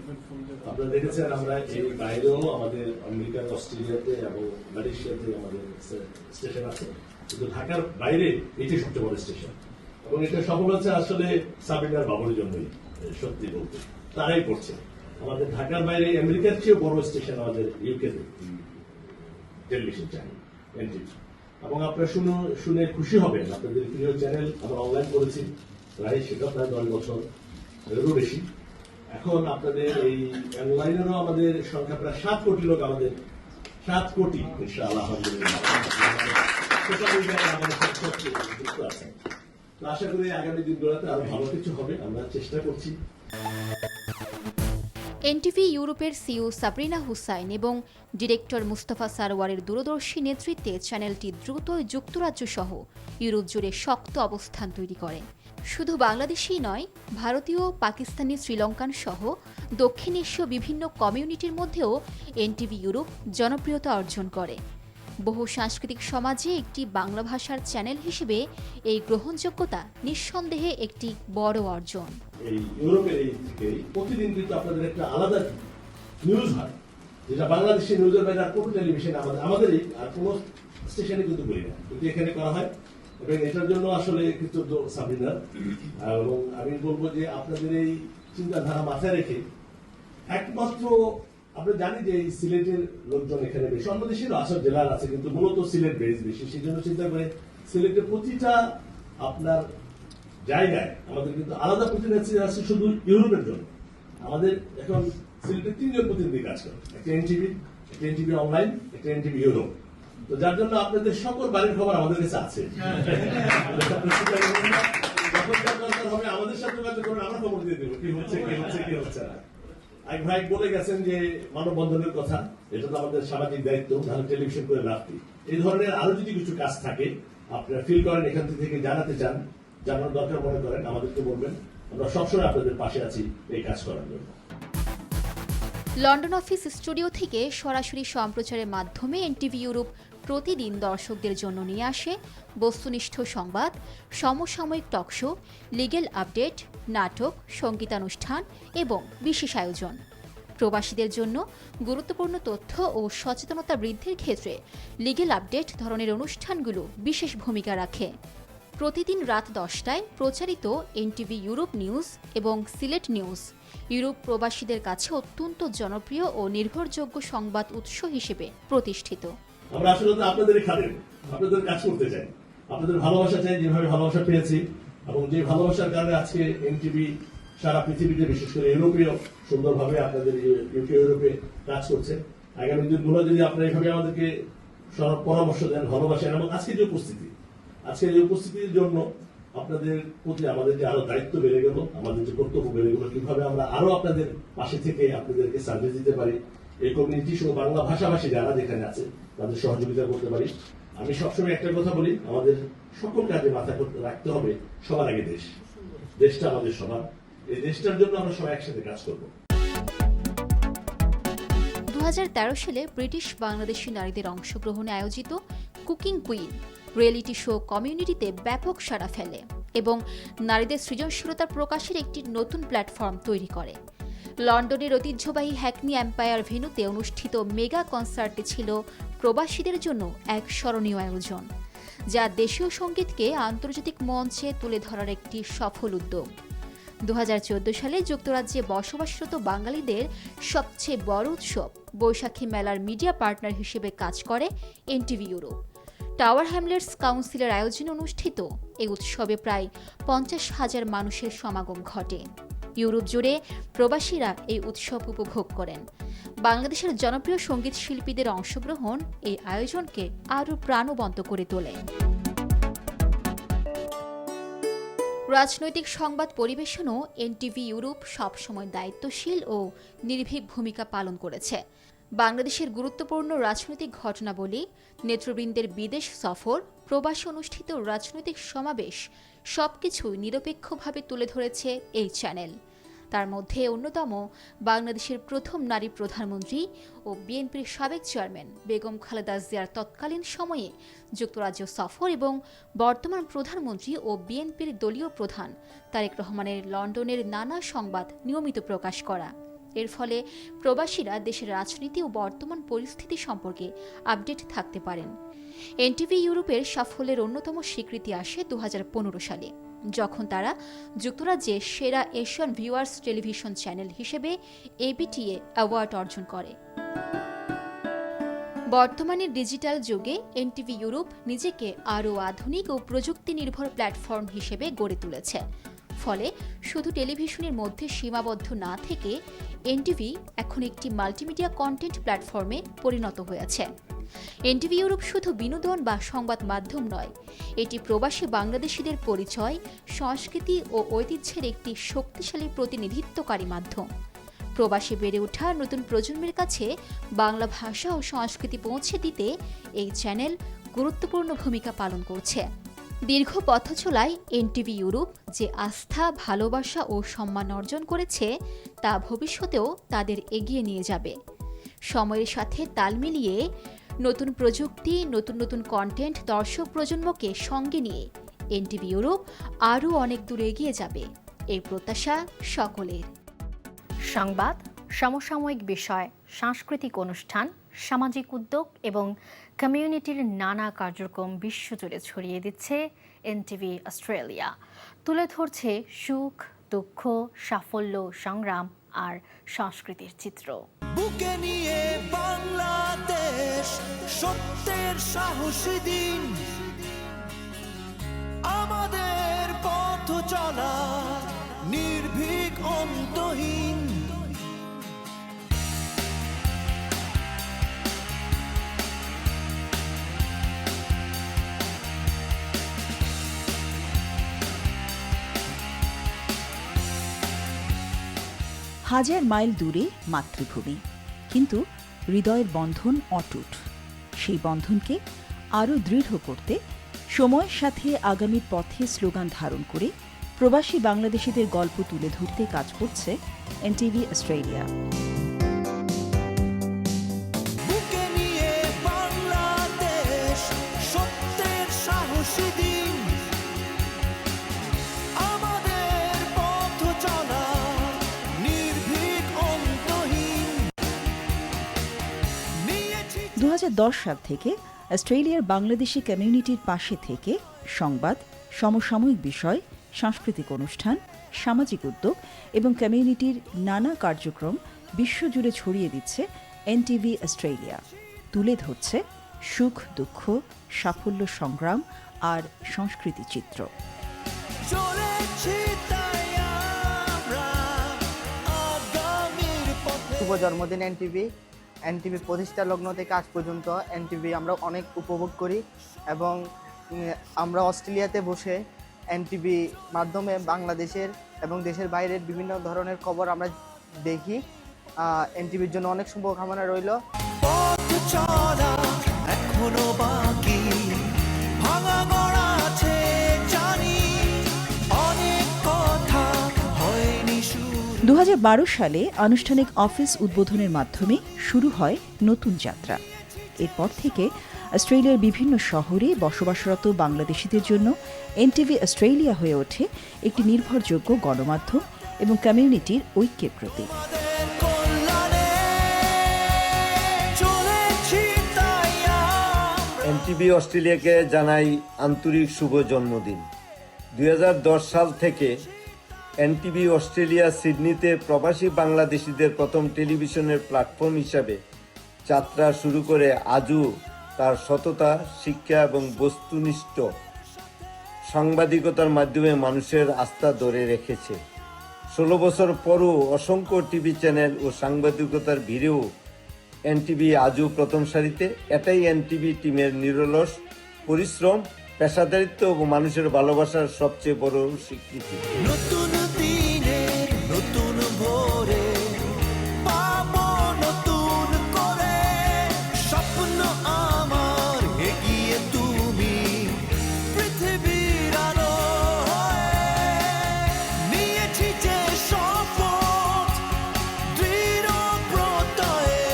আপনারা দেখেছেন আমরা এই বাইরেও আমাদের আমেরিকা, অস্ট্রেলিয়াতে এবং মালয়েশিয়াতে আমাদের স্টেশন আছে, কিন্তু ঢাকার বাইরে এটি সবচেয়ে বড় স্টেশন, এবং এটা সফল হচ্ছে আসলে সাবিনার বাবুর জন্যই। সত্যি বলতে তারাই করছে। আমাদের ঢাকার বাইরে আমেরিকার চেয়েও বড় স্টেশন আমাদের ইউকেতে টেলিভিশন চ্যানেল এনটিভি, এবং আপনারা শুনে খুশি হবেন। আপনাদের প্রিয় চ্যানেল আমরা অনলাইন করেছি সেটা প্রায় 10 বছর এরও বেশি। এখন আপনাদের এই অনলাইনেরও আমাদের সংখ্যা প্রায় 7 কোটি লোক, আমাদের 7 কোটি ইনশাআল্লাহ আলহামদুলিল্লাহ যুক্ত আছেন। তো আশা করি আগামী দিনগুলোতে আরো ভালো কিছু হবে, আমরা চেষ্টা করছি। এনটিভি ইউরোপের সিইও সাবরিনা হুসাইন এবং ডিরেক্টর মুস্তাফা সারওয়ারের দূরদর্শী নেতৃত্বে চ্যানেলটি দ্রুতই যুক্তরাজ্য সহ ইউরোপ জুড়ে শক্ত অবস্থান তৈরি করে। শুধু বাংলাদেশই নয়, ভারতীয়, পাকিস্তানি, শ্রীলঙ্কান সহ দক্ষিণ এশীয় বিভিন্ন কমিউনিটির মধ্যেও এনটিভি ইউরোপ জনপ্রিয়তা অর্জন করে। বহু সাংস্কৃতিক সমাজে একটি বাংলা ভাষার চ্যানেল হিসেবে এই গ্রহণযোগ্যতা নিঃসন্দেহে একটি বড় অর্জন। এই ইউরোপের এই থেকে প্রতিদিন কিন্তু আপনাদের একটা আলাদা নিউজ হয়, যেটা বাংলাদেশি নিউজের বাইরে আর কোনো টেলিভিশন আমাদের আর কোনো স্টেশনে কিন্তু বলি না, কিন্তু এখানে করা হয়, এবং এটার জন্য আসলে কৃতজ্ঞ সাবিনা। এবং আমি বলবো যে আপনাদের এই চিন্তাধারা মাথায় রেখে, একমাত্র আমরা জানি যে এই সিলেটের লোকজন এখানে বেশি, অন্য দেশেরও আসল জেলার আছে, কিন্তু মূলত সিলেট বেস বেশি, সেই জন্য চিন্তা করে সিলেটের প্রতিটা আপনার জায়গায় আমাদের কিন্তু আলাদা প্রতিনিধি আছে শুধু ইউরোপের জন্য। আমাদের এখন সিলেটের 3 জন প্রতিনিধি কাজ করে, একটা এনটিভি, একটা এনটিভি অনলাইন, একটা এনটিভি ইউরোপ। তো যার জন্য আপনাদের সকল বাড়ির খবর আমাদের কাছে আছে। যখন যা দরকার হবে আমাদের সাথে যোগাযোগ করবেন, আমরা খবর দিয়ে দেবো কি হচ্ছে কি হচ্ছে না। এক ভাই বলে গেছেন যে মানববন্ধনের কথা, এটা তো আমাদের সামাজিক দায়িত্ব, তাহলে টেলিভিশন করে লাভ কি। এই ধরনের আরো যদি কিছু কাজ থাকে আপনারা ফিল করেন, এখান থেকে জানাতে চান, জানানোর দরকার মনে করেন, আমাদেরকে বলবেন। আমরা সবসময় আপনাদের পাশে আছি এই কাজ করার জন্য। লন্ডন অফিস স্টুডিও থেকে সরাসরি সম্প্রচারের মাধ্যমে এনটিভি ইউরোপ প্রতিদিন দর্শকদের জন্য নিয়ে আসে বস্তুনিষ্ঠ সংবাদ, সমসাময়িক টকশো, লিগ্যাল আপডেট, নাটক, সঙ্গীতানুষ্ঠান এবং বিশেষ আয়োজন। প্রবাসীদের জন্য গুরুত্বপূর্ণ তথ্য ও সচেতনতা বৃদ্ধির ক্ষেত্রে লিগ্যাল আপডেট ধরনের অনুষ্ঠানগুলো বিশেষ ভূমিকা রাখে। প্রতিদিন রাত 10টায় প্রচারিত এনটিভি ইউরোপ নিউজ এবং সিলেট নিউজ ইউরোপ প্রবাসীদের কাছে অত্যন্ত জনপ্রিয় ও নির্ভরযোগ্য সংবাদ উৎস হিসেবে প্রতিষ্ঠিত। আমরা আসলে আপনাদের খাদেম, আপনাদের কাজ করতে চাই, আপনাদের ভালোবাসা চাই, যেভাবে ভালোবাসা পেয়েছি এবং যে ভালোবাসার কারণে আজকে এনটিভি সারা পৃথিবীতে, বিশেষ করে ইউরোপীয় সুন্দরভাবে আপনাদের ইউকে ইউরোপে কাজ করছে। আগামী দিনগুলো যদি আপনারা এইভাবে আমাদেরকে পরামর্শ দেন, ভালোবাসেন, এবং আজকে যে উপস্থিতির জন্য আপনাদের প্রতি আমাদের যে আরো দায়িত্ব বেড়ে গেল, আমাদের যে কর্তব্য বেড়ে গেল, কিভাবে আমরা আরো আপনাদের পাশে থেকে আপনাদেরকে সার্ভিস দিতে পারি, এই কমিউনিটি সহ বাংলা ভাষাভাষী যারা যেখানে আছে তাদের সহযোগিতা করতে পারি। আমি সবসময় একটা কথা বলি, আমাদের সকল কাজে মাথা রাখতে হবে সবার আগে দেশটা আমাদের সবার, এই দেশটার জন্য আমরা সবাই একসাথে কাজ করব। 2013 সালে ব্রিটিশ বাংলাদেশি নারীদের অংশগ্রহণে আয়োজিত কুকিং কুইন রিয়েলিটি শো কমিউনিটিতে ব্যাপক সাড়া ফেলে এবং নারীদের সৃজনশীলতার প্রকাশের একটি নতুন প্ল্যাটফর্ম তৈরি করে। লন্ডনের ঐতিহ্যবাহী হ্যাকনি এম্পায়ার ভেন্যুতে অনুষ্ঠিত মেগা কনসার্টে ছিল প্রবাসীদের জন্য এক স্মরণীয় আয়োজন, যা দেশীয় সঙ্গীতকে আন্তর্জাতিক মঞ্চে তুলে ধরার একটি সফল উদ্যোগ। 2014 সালে যুক্তরাজ্যে বসবাসরত বাঙালিদের সবচেয়ে বড় উৎসব বৈশাখী মেলার মিডিয়া পার্টনার হিসেবে কাজ করে এনটিভি ইউরোপ। টাওয়ার হ্যামলেটস কাউন্সিলের আয়োজনে অনুষ্ঠিত এই উৎসবে প্রায় 50,000 মানুষের সমাগম ঘটে। ইউরোপ জুড়ে প্রবাসীরা এই উৎসব উপভোগ করেন। বাংলাদেশের জনপ্রিয় সঙ্গীত শিল্পীদের অংশগ্রহণ এই আয়োজনকে আরও প্রাণবন্ত করে তোলে। রাজনৈতিক সংবাদ পরিবেশনও এনটিভি ইউরোপ সবসময় দায়িত্বশীল ও নির্ভীক ভূমিকা পালন করেছে। বাংলাদেশের গুরুত্বপূর্ণ রাজনৈতিক ঘটনাবলী, নেতৃবৃন্দের বিদেশ সফর, প্রবাসে অনুষ্ঠিত রাজনৈতিক সমাবেশ সবকিছুই নিরপেক্ষভাবে তুলে ধরেছে এই চ্যানেল। তার মধ্যে অন্যতম বাংলাদেশের প্রথম নারী প্রধানমন্ত্রী ও বিএনপির সাবেক চেয়ারম্যান বেগম খালেদা জিয়ার তৎকালীন সময়ে যুক্তরাজ্য সফর এবং বর্তমান প্রধানমন্ত্রী ও বিএনপির দলীয় প্রধান তারেক রহমানের লন্ডনের নানা সংবাদ নিয়মিত প্রকাশ করা। এর ফলে প্রবাসীরা দেশের রাজনীতি ও বর্তমান পরিস্থিতি সম্পর্কে আপডেট থাকতে পারেন। এনটিভি ইউরোপের সাফল্যের অন্যতম স্বীকৃতি আসে 2015 সালে, যখন তারা যুক্তরাজ্যে সেরা এশিয়ান ভিউয়ার্স টেলিভিশন চ্যানেল হিসেবে এবিটিএ অ্যাওয়ার্ড অর্জন করে। বর্তমানে ডিজিটাল যুগে এনটিভি ইউরোপ নিজেকে আরও আধুনিক ও প্রযুক্তি নির্ভর প্ল্যাটফর্ম হিসেবে গড়ে তুলেছে। ফলে শুধু টেলিভিশনের মধ্যে সীমাবদ্ধ না থেকে এনটিভি এখন একটি মাল্টিমিডিয়া কন্টেন্ট প্ল্যাটফর্মে পরিণত হয়েছে। এনটিভি ইউরোপ শুধু বিনোদন বা সংবাদ মাধ্যম নয়, এটি প্রবাসী বাংলাদেশিদের পরিচয়, সংস্কৃতি ও ঐতিহ্যের একটি শক্তিশালী প্রতিনিধিত্বকারী মাধ্যম। প্রবাসী বেড়ে ওঠা নতুন প্রজন্মের কাছে বাংলা ভাষা ও সংস্কৃতি পৌঁছে দিতে এই চ্যানেল গুরুত্বপূর্ণ ভূমিকা পালন করছে। দীর্ঘ পথচলায় এনটিভি ইউরোপ যে আস্থা, ভালোবাসা ও সম্মান অর্জন করেছে তা ভবিষ্যতেও তাদের এগিয়ে নিয়ে যাবে। সময়ের সাথে তাল মিলিয়ে নতুন প্রযুক্তি, নতুন কন্টেন্ট দর্শক প্রজন্মকে সঙ্গে নিয়ে এনটিভি ইউরোপ আরও অনেক দূর এগিয়ে যাবে, এই প্রত্যাশা সকলের। সংবাদ, সমসাময়িক বিষয়, সাংস্কৃতিক অনুষ্ঠান, সামাজিক উদ্যোগ এবং কমিউনিটির নানা কার্যক্রম বিশ্বজুড়ে ছড়িয়ে দিচ্ছে এনটিভি অস্ট্রেলিয়া। তুলে ধরছে সুখ, দুঃখ, সাফল্য, সংগ্রাম আর সংস্কৃতির চিত্র। বুকে নিয়ে বাংলাদেশ, সত্যের সাহসী দিন, আমাদের পথ চলা নির্ভীক অন্তহীন। হাজার মাইল দূরে মাতৃভূমি, কিন্তু হৃদয়ের বন্ধন অটুট। সেই বন্ধনকে আরও দৃঢ় করতে সময়ের সাথে আগামীর পথে স্লোগান ধারণ করে প্রবাসী বাংলাদেশিদের গল্প তুলে ধরতে কাজ করছে এনটিভি অস্ট্রেলিয়া। বুকে নিয়ে বাংলাদেশ, সত্যের সাহসী দিন, আমাদের পথ চলা নির্ভীক অন্তহীন। 2010 সাল থেকে অস্ট্রেলিয়ার বাংলাদেশি কমিউনিটির পাশে থেকে সংবাদ, সমসাময়িক বিষয়, সাংস্কৃতিক অনুষ্ঠান, সামাজিক উদ্যোগ এবং কমিউনিটির নানা কার্যক্রম বিশ্বজুড়ে ছড়িয়ে দিচ্ছে এনটিভি অস্ট্রেলিয়া। তুলে ধরছে সুখ, দুঃখ, সাফল্য, সংগ্রাম আর সংস্কৃতি চিত্র। চলেছি তাই আমরা আগামীর পথে। শুভ জন্মদিন এনটিভি। এনটিভি প্রতিষ্ঠা লগ্ন থেকে আজ পর্যন্ত এনটিভি আমরা অনেক উপভোগ করি এবং আমরা অস্ট্রেলিয়াতে বসে এনটিভি মাধ্যমে বাংলাদেশের এবং দেশের বাইরের বিভিন্ন ধরনের খবর আমরা দেখি। এনটিভির জন্য অনেক শুভকামনা রইল। পথ চলা এখনো বাকি, ভাঙা গড়া আছে জানি, অনেক কথা হয়নি শুরু। 2012 সালে আনুষ্ঠানিক অফিস উদ্বোধনের মাধ্যমে শুরু হয় নতুন যাত্রা। এরপর থেকে অস্ট্রেলিয়ার বিভিন্ন শহরে বসবাসরত বাংলাদেশিদের জন্য এনটিভি অস্ট্রেলিয়া হয়ে ওঠে একটি নির্ভরযোগ্য গণমাধ্যম এবং কমিউনিটির ঐক্যের প্রতীক। এনটিভি অস্ট্রেলিয়াকে জানাই আন্তরিক শুভ জন্মদিন। 2010 সাল থেকে এনটিভি অস্ট্রেলিয়া সিডনিতে প্রবাসী বাংলাদেশিদের প্রথম টেলিভিশনের প্ল্যাটফর্ম হিসাবে যাত্রা শুরু করে আজও তার সততা, শিক্ষা এবং বস্তুনিষ্ঠ সাংবাদিকতার মাধ্যমে মানুষের আস্থা ধরে রেখেছে। 16 বছর পরও অসংখ্য টিভি চ্যানেল ও সাংবাদিকতার ভিড়েও এনটিভি আজও প্রথম সারিতে। এটাই এনটিভি টিমের নিরলস পরিশ্রম, পেশাদারিত্ব ও মানুষের ভালোবাসার সবচেয়ে বড় স্বীকৃতি। নতুন দিনের নতুন ভোরে পাবো নতুন করে স্বপ্ন আমার, এগিয়ে তুমি পৃথিবীর আলো হয়ে। নিয়েছি যে শপথ দৃঢ় প্রত্যয়ে,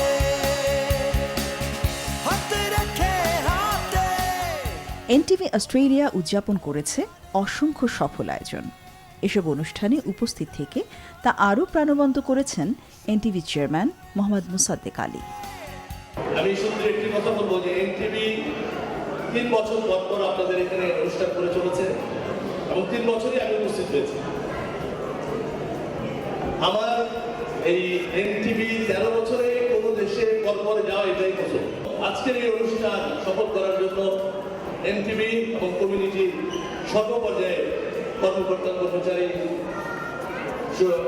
হাতে রেখে হাতে। এনটিভি অস্ট্রেলিয়া উদযাপন করেছে অসংখ্য সফল আয়োজন। এসব অনুষ্ঠানে উপস্থিত থেকে তা আরও প্রাণবন্ত করেছেন এনটিভি চেয়ারম্যান মোহাম্মদ মুসাদ্দেক আলী। আমি শুধু একটি কথা বলবো যে এনটিভি 3 বছর পর পর আপনাদের এখানে অনুষ্ঠান করে চলেছে এবং 3 বছরই আমি উপস্থিত হয়েছি। আমার এই এনটিভি 13 বছরে কোনো দেশে পর যাওয়া এটাই প্রথম। আজকের এই অনুষ্ঠান সফল করার জন্য এনটিভি এবং কমিউনিটি সর্বপর্যায়ে কর্মকর্তা, কর্মচারী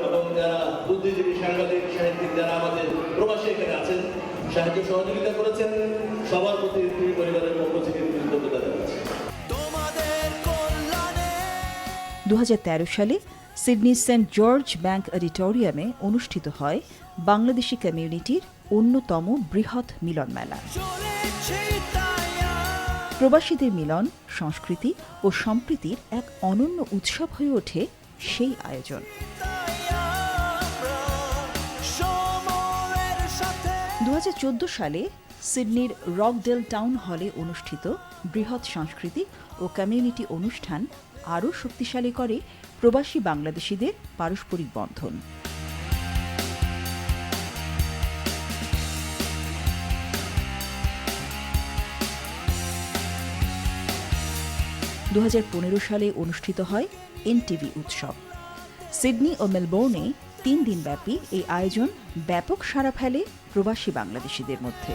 এবং যারা বুদ্ধিজীবী, সাংবাদিক, সাহিত্যিক যারা আমাদের প্রবাসী এখানে আছেন, সাহায্য সহযোগিতা করেছেন, সবার প্রতি এনটিভি পরিবারের পক্ষ থেকে কৃতজ্ঞতা জানাচ্ছি। 2013 সালে সিডনি সেন্ট জর্জ ব্যাংক অডিটোরিয়ামে অনুষ্ঠিত হয় বাংলাদেশি কমিউনিটির অন্যতম বৃহৎ মিলন মেলা। প্রবাসীদের মিলন, সংস্কৃতি ও সম্প্রীতির এক অনন্য উৎসব হয়ে ওঠে সেই আয়োজন। 2014 সালে সিডনির রকডেল টাউন হলে অনুষ্ঠিত বৃহৎ সাংস্কৃতিক ও কমিউনিটি অনুষ্ঠান আরও শক্তিশালী করে প্রবাসী বাংলাদেশিদের পারস্পরিক বন্ধন। সালে অনুষ্ঠিত হয় এনটিভি উৎসব। সিডনি ও মেলবোর্নে 3 দিনব্যাপী এই আয়োজন ব্যাপক সাড়া ফেলে প্রবাসী বাংলাদেশিদের মধ্যে।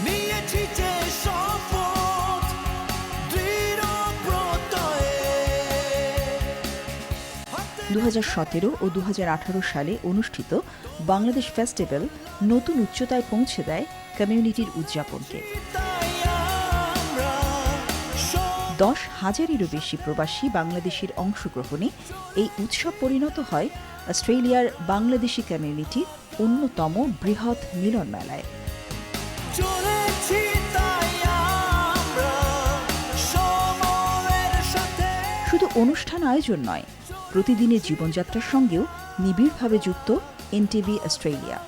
নিয়েছি যে শপথ দৃঢ় প্রত্যয়ে। 2017 ও 2018 সালে অনুষ্ঠিত বাংলাদেশ ফেস্টিভ্যাল নতুন উচ্চতায় পৌঁছে দেয় কমিউনিটির উদযাপনকে। 10,000-এরও বেশি প্রবাসী বাংলাদেশির অংশগ্রহণে এই উৎসব পরিণত হয় অস্ট্রেলিয়ার বাংলাদেশি কমিউনিটির অন্যতম বৃহৎ মিলন মেলায়। চলেছি তাই আমরা সময়ের সাথে। শুধু অনুষ্ঠান আয়োজন নয়, প্রতিদিনের জীবনযাত্রার সঙ্গেও নিবিড়ভাবে যুক্ত এনটিভি অস্ট্রেলিয়া।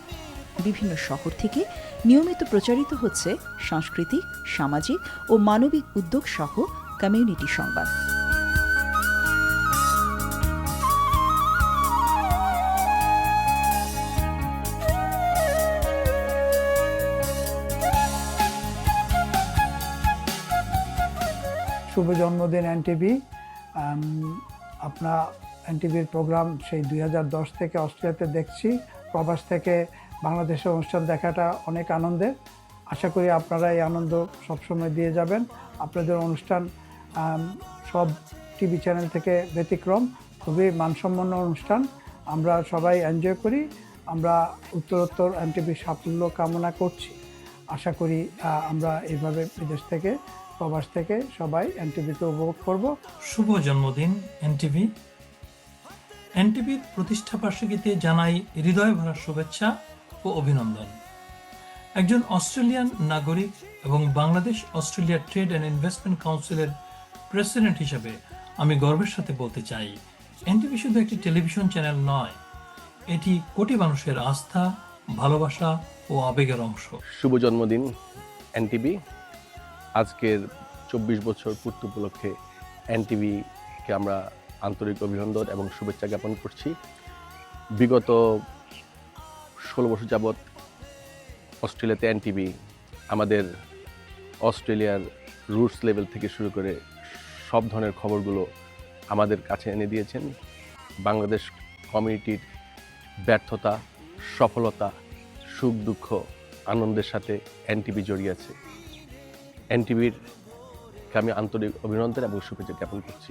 বিভিন্ন শহর থেকে নিয়মিত প্রচারিত হচ্ছে সাংস্কৃতিক, সামাজিক ও মানবিক উদ্যোগ সহ কমিউনিটি সংবাদ। শুভ জন্মদিন এনটিভি। আপনার এনটিভির প্রোগ্রাম সেই 2010 থেকে অস্ট্রেলিয়াতে দেখছি। প্রবাস থেকে বাংলাদেশের অনুষ্ঠান দেখাটা অনেক আনন্দের। আশা করি আপনারা এই আনন্দ সবসময় দিয়ে যাবেন। আপনাদের অনুষ্ঠান সব টিভি চ্যানেল থেকে ব্যতিক্রম, খুবই মানসম্পন্ন অনুষ্ঠান। আমরা সবাই এনজয় করি। আমরা উত্তরোত্তর এনটিভির সাফল্য কামনা করছি। আশা করি আমরা এইভাবে বিদেশ থেকে, প্রবাস থেকে সবাই এনটিভিকে উপভোগ করব। শুভ জন্মদিন এনটিভি। এনটিভির প্রতিষ্ঠাবার্ষিকীতে জানাই হৃদয় ভরা শুভেচ্ছা ও অভিনন্দন। একজন অস্ট্রেলিয়ান নাগরিক এবং Bangladesh Australia trade and investment কাউন্সিলের প্রেসিডেন্ট হিসেবে আমি গর্বের সাথে বলতে চাই, এনটিভি শুধু একটি টেলিভিশন চ্যানেল নয়, এটি কোটি মানুষের আস্থা, ভালোবাসা ও আবেগের অংশ। শুভ জন্মদিন এনটিভি। আজকের 24 বছর পূর্তি উপলক্ষে এনটিভিকে আমরা আন্তরিক অভিনন্দন এবং শুভেচ্ছা জ্ঞাপন করছি। বিগত 16 বছর যাবৎ অস্ট্রেলিয়াতে এনটিভি আমাদের অস্ট্রেলিয়ার রুটস লেভেল থেকে শুরু করে সব ধরনের খবরগুলো আমাদের কাছে এনে দিয়েছেন। বাংলাদেশ কমিউনিটির ব্যর্থতা, সফলতা, সুখ দুঃখ, আনন্দের সাথে এনটিভি জড়িয়ে আছে। এনটিভিরকে আমি আন্তরিক অভিনন্দন এবং শুভেচ্ছা জ্ঞাপন করছি।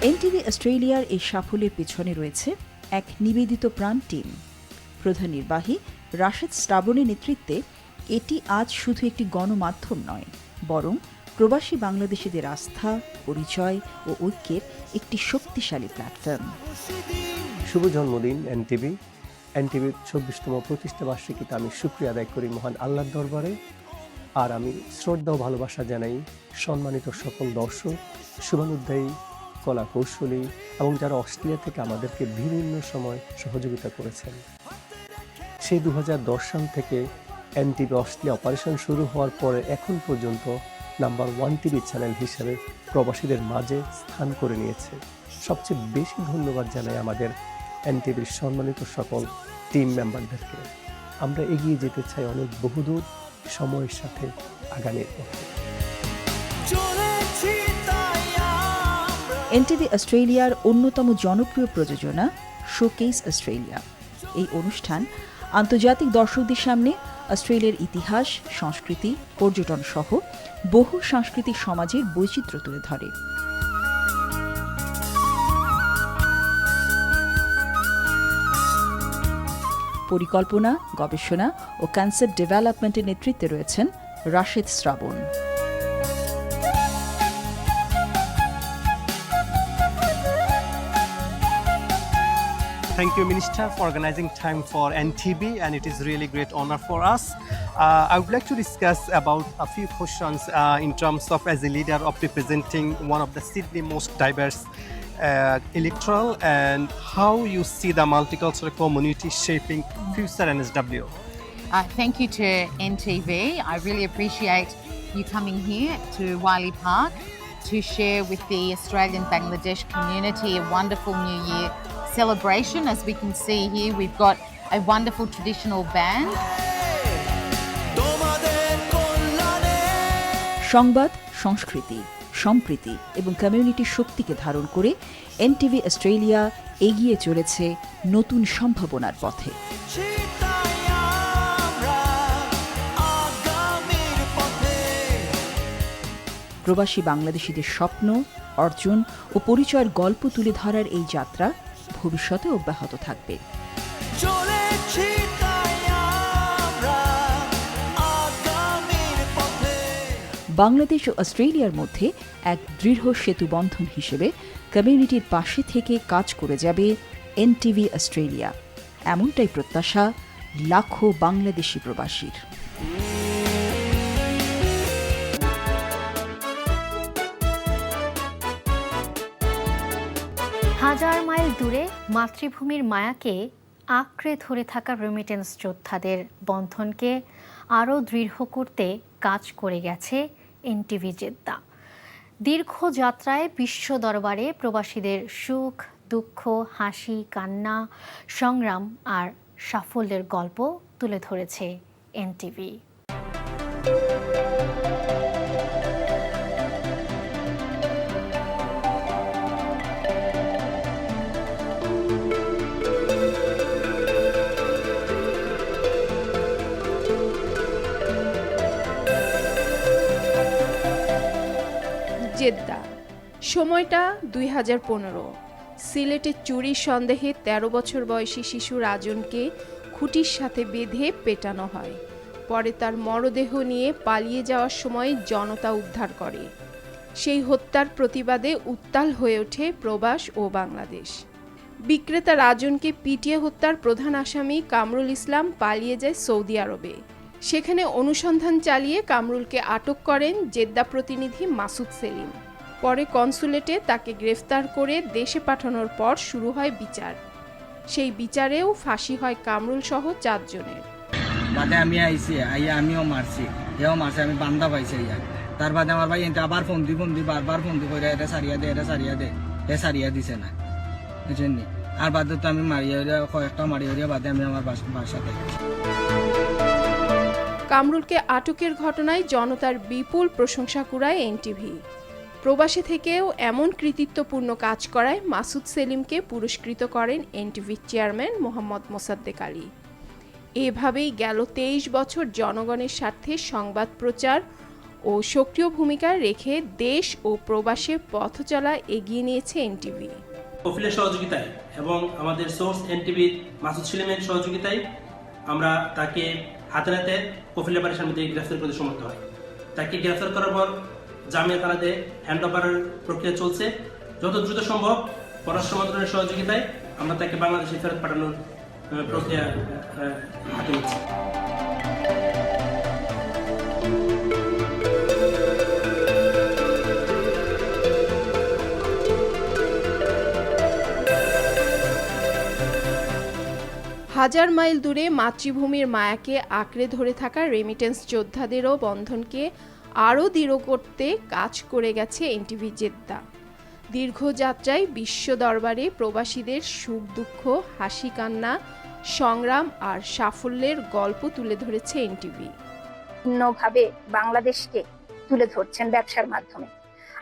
এনটিভি অস্ট্রেলিয়ার এই সাফল্যের পেছনে রয়েছে এক নিবেদিত প্রাণ টিম। প্রধান নির্বাহী রাশেদ স্টাবনের নেতৃত্বে এটি আজ শুধু একটি গণমাধ্যম নয়, বরং প্রবাসী বাংলাদেশিদের আস্থা, পরিচয় ও ঐক্যের একটি শক্তিশালী প্ল্যাটফর্ম। শুভ জন্মদিন এনটিভি। এনটিভির 24তম প্রতিষ্ঠা বার্ষিকীতে আমি শুকরিয়া আদায় করি মহান আল্লাহর দরবারে। আর আমি শ্রদ্ধা ও ভালোবাসা জানাই সম্মানিত সকল দর্শক, শুভানুধ্যায়ী, কলা কৌশলী এবং যারা অস্ট্রেলিয়া থেকে আমাদেরকে বিভিন্ন সময় সহযোগিতা করেছেন। সেই 2010 সাল থেকে এনটিভি অস্ট্রেলিয়া অপারেশন শুরু হওয়ার পরে এখন পর্যন্ত নাম্বার 1 টিভি চ্যানেল হিসেবে প্রবাসীদের মাঝে স্থান করে নিয়েছে। সবচেয়ে বেশি ধন্যবাদ জানাই আমাদের এনটিভির সম্মানিত সকল টিম মেম্বারদেরকে। আমরা এগিয়ে যেতে চাই অনেক বহুদূর, সময়ের সাথে আগামীর পথে। এনটিভি অস্ট্রেলিয়ার অন্যতম জনপ্রিয় প্রযোজনা শোকেস অস্ট্রেলিয়া। এই অনুষ্ঠান আন্তর্জাতিক দর্শকদের সামনে অস্ট্রেলিয়ার ইতিহাস, সংস্কৃতি, পর্যটন সহ বহু সাংস্কৃতিক সমাজের বৈচিত্র্য তুলে ধরে। পরিকল্পনা, গবেষণা ও কনসেপ্ট ডেভেলপমেন্টের নেতৃত্বে রয়েছেন রাশেদ শ্রাবণ। Thank you, Minister, for organizing time for NTV, and it is really great honor for us. I would like to discuss about a few questions in terms of as a leader of representing one of the Sydney most diverse electoral, and how you see the multicultural community shaping future NSW. Thank you to NTV. I really appreciate you coming here to Wiley Park to share with the Australian Bangladesh community a wonderful New Year celebration. As we can see here, we've got a wonderful traditional band. সংবাদ, সংস্কৃতি, সম্প্রীতি এবং কমিউনিটির শক্তিকে ধারণ করে NTV Australia এগিয়ে চলেছে নতুন সম্ভাবনার পথে। প্রবাসী বাংলাদেশিদের স্বপ্ন, অর্জন ও পরিচয়ের গল্প তুলে ধরার এই যাত্রা ভবিষ্যতে অব্যাহত থাকবে। বাংলাদেশ ও অস্ট্রেলিয়ার মধ্যে এক দৃঢ় সেতুবন্ধন হিসেবে কমিউনিটির পাশে থেকে কাজ করে যাবে এনটিভি অস্ট্রেলিয়া। এমনটাই প্রত্যাশা লাখো বাংলাদেশি প্রবাসীর। হাজার মাইল দূরে মাতৃভূমির মায়াকে আঁকড়ে ধরে থাকা রেমিটেন্স যোদ্ধাদের বন্ধনকে আরও দৃঢ় করতে কাজ করে গেছে এনটিভি জেদ্দা। দীর্ঘ যাত্রায় বিশ্ব দরবারে প্রবাসীদের সুখ দুঃখ, হাসি কান্না, সংগ্রাম আর সাফল্যের গল্প তুলে ধরেছে এনটিভি। জেদ্দা, সময়টা 2015। সিলেটে চুরির সন্দেহে 13 বছর বয়সী শিশু রাজনকে খুঁটির সাথে বেঁধে পেটানো হয়। পরে তার মরদেহ নিয়ে পালিয়ে যাওয়ার সময় জনতা উদ্ধার করে। সেই হত্যার প্রতিবাদে উত্তাল হয়ে ওঠে প্রবাস ও বাংলাদেশ। বিক্রেতা রাজনকে পিটিয়ে হত্যার প্রধান আসামি কামরুল ইসলাম পালিয়ে যায় সৌদি আরবে। সেখানে অনুসন্ধান চালিয়ে কামরুলকে আটক করেন জেদ্দা প্রতিনিধি মাসুদ সেলিম। পরে কনসুলেটে তাকে গ্রেফতার করে দেশে পাঠানোর পর শুরু হয় বিচার। সেই বিচারেও ফাঁসি হয় কামরুল সহ 4 জনের। বাদে আমি আইছি, আমিও মারছি, এও মারছে, আমি বান্দা পাইছি। তার বাদে আমার ভাই আবার ফোন দি বারবার ফোন দি করে এটা সারিয়া দে এ সারিয়া দিছে না, বুঝছেন নি। আর বাদে তো আমি মারিয়া কয়েকটা মারিয়া বাদে আমি আমার বাসাতে। কামরুলকে আটকের ঘটনায় জনতার বিপুল প্রশংসা কুড়ায় এনটিভি। প্রবাসী থেকেও এমন কৃতিত্বপূর্ণ কাজ করায় মাসুদ সেলিমকে পুরস্কৃত করেন এনটিভির চেয়ারম্যান মোহাম্মদ মোসাদ্দেক আলী। এভাবেই গেল 23 বছর জনগণের স্বার্থে সংবাদ প্রচার ও সক্রিয় ভূমিকা রেখে দেশ ও প্রবাসে পথ চলা এগিয়ে নিয়েছে এনটিভি। কফিলের সহযোগিতায় এবং আমাদের সোর্স এনটিভির মাসুদ সেলিমের সহযোগিতায় আমরা তাকে হাতে নাতে কফিলের বাড়ির সামনে থেকে গ্রেফতার করতে সমর্থ হয়। তাকে গ্রেফতার করার পর জামিয়া থানাতে হ্যান্ড ওভারের প্রক্রিয়া চলছে। যত দ্রুত সম্ভব পররাষ্ট্র মন্ত্রণালয়ের সহযোগিতায় আমরা তাকে বাংলাদেশে ফেরত পাঠানোর প্রক্রিয়া হাতে নিচ্ছি। হাজার মাইল দূরে মাতৃভূমির মায়াকে আঁকড়ে ধরে থাকা রেমিটেন্স যোদ্ধাদেরও বন্ধনকে আরও দৃঢ় করতে কাজ করে গেছে এনটিভি জেদ্দা। দীর্ঘ যাত্রায় বিশ্ব দরবারে প্রবাসীদের সুখ দুঃখ, হাসি কান্না, সংগ্রাম আর সাফল্যের গল্প তুলে ধরেছে এনটিভি। ভিন্নভাবে বাংলাদেশকে তুলে ধরছেন ব্যবসার মাধ্যমে।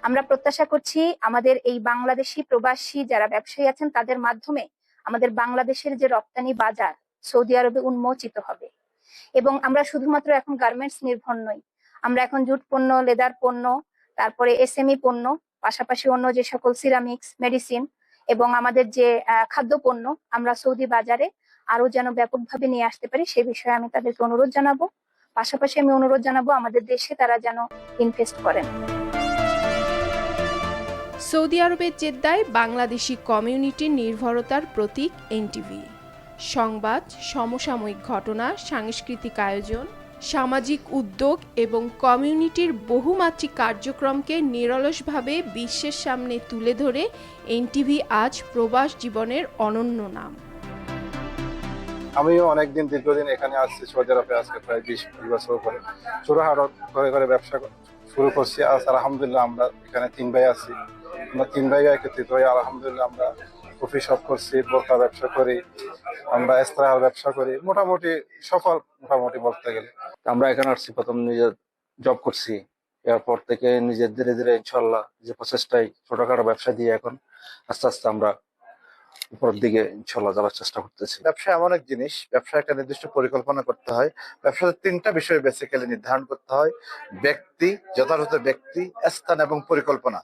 আমরা প্রত্যাশা করছি আমাদের এই বাংলাদেশি প্রবাসী যারা ব্যবসায়ী আছেন তাদের মাধ্যমে আমাদের বাংলাদেশের যে রপ্তানি বাজার সৌদি আরবে উন্মোচিত হবে। এবং আমরা শুধুমাত্র এখন গার্মেন্টস নির্ভর নই, আমরা এখন জুট পণ্য, লেদার পণ্য, তারপরে এসএমই পণ্য, পাশাপাশি অন্য যে সকল সিরামিক্স, মেডিসিন এবং আমাদের যে খাদ্য পণ্য আমরা সৌদি বাজারে আরো যেন ব্যাপকভাবে নিয়ে আসতে পারি সে বিষয়ে আমি তাদেরকে অনুরোধ জানাবো। পাশাপাশি আমি অনুরোধ জানাবো আমাদের দেশে তারা যেন ইনভেস্ট করেন। সৌদি আরবের জেদ্দায় বাংলাদেশি কমিউনিটির নির্ভরতার প্রতীক এনটিভি। সংবাদ, সমসাময়িক ঘটনা, সাংস্কৃতিক আয়োজন, সামাজিক উদ্যোগ এবং কমিউনিটির বহুমাত্রিক কার্যক্রমকে নিরলসভাবে বিশ্বের সামনে তুলে ধরে এনটিভি আজ প্রবাস জীবনের অনন্য নাম। আমিও অনেকদিন দীর্ঘদিন এখানে আসছি, সৌদি আরবে আজকে প্রায় 20 বছর করে ছোটখাটো করে ব্যবসা শুরু করছি। আজ আলহামদুলিল্লাহ আমরা এখানে 3 ভাই আছি। আমরা 3 ভাই একত্রিত হয়ে আলহামদুলিল্লাহ আমরা কফি শপ করছি, বোরকা ব্যবসা করি, আমরা ইস্তেরাহার ব্যবসা করি, মোটামুটি সফল মোটামুটি বলতে গেলে। আমরা এখানে আসছি, প্রথম নিজের জব করছি, এরপর থেকে নিজের ধীরে ধীরে ইনশাল্লাহ যে প্রচেষ্টায় ছোটখাটো ব্যবসা দিয়ে এখন আস্তে আস্তে আমরা উপরের দিকে ইনশাল্লাহ যাওয়ার চেষ্টা করতেছি। ব্যবসা এমন এক জিনিস, ব্যবসা একটা নির্দিষ্ট পরিকল্পনা করতে হয়। ব্যবসাতে 3টা বিষয় বেসিক্যালি নির্ধারণ করতে হয়: ব্যক্তি, যথাযথ ব্যক্তি, স্থান এবং পরিকল্পনা।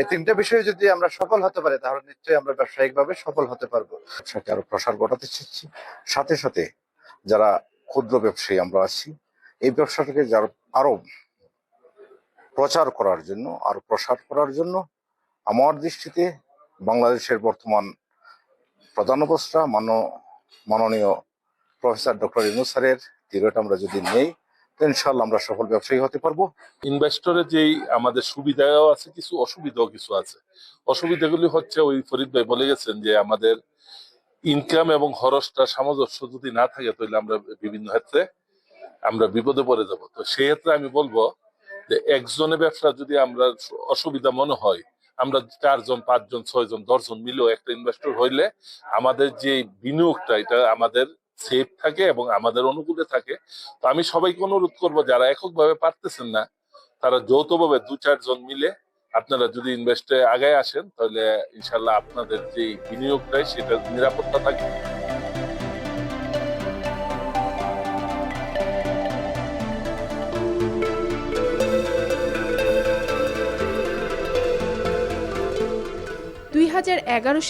এই 3টা বিষয়ে যদি আমরা সফল হতে পারি তাহলে নিশ্চয়ই আমরা ব্যবসায়িকভাবে সফল হতে পারবো। ব্যবসাকে আরো প্রসার ঘটাতে চাচ্ছি। সাথে সাথে যারা ক্ষুদ্র ব্যবসায়ী আমরা আছি, এই ব্যবসাটাকে যারা আরো প্রচার করার জন্য আর প্রসার করার জন্য আমার দৃষ্টিতে বাংলাদেশের বর্তমান প্রধান উপদেষ্টা মাননীয় প্রফেসর ডক্টর ইউনূস স্যারের তীরটা আমরা যদি নেই, তো ইনশাল্লাহ আমরা সফল ব্যবসায়ী হতে পারবো। ইনভেস্টরের যেই আমাদের সুবিধাও আছে, কিছু অসুবিধাও কিছু আছে। অসুবিধাগুলি হচ্ছে, ওই ফরিদ ভাই বলে গেছেন যে আমাদের ইনকাম এবং খরচটা সামঞ্জস্য যদি না থাকে, তাহলে আমরা বিভিন্ন ক্ষেত্রে আমরা বিপদে পড়ে যাব। তো সেই ক্ষেত্রে আমি বলবো যে একজনের ব্যবসা যদি আমরা অসুবিধা মনে হয়, আমরা 4 জন 5 জন 6 জন 10 জন মিলেও একটা ইনভেস্টর হইলে আমাদের যে বিনিয়োগটা এটা আমাদের সেফ থাকে এবং আমাদের অনুকূলে থাকে। তো আমি সবাইকে অনুরোধ করবো, যারা এককভাবে পারতেছেন না, তারা যৌথভাবে 2-4 জন মিলে আপনারা যদি ইনভেস্টে আগায় আসেন, তাহলে ইনশাল্লাহ আপনাদের যে বিনিয়োগটাই সেটা নিরাপত্তা থাকবে।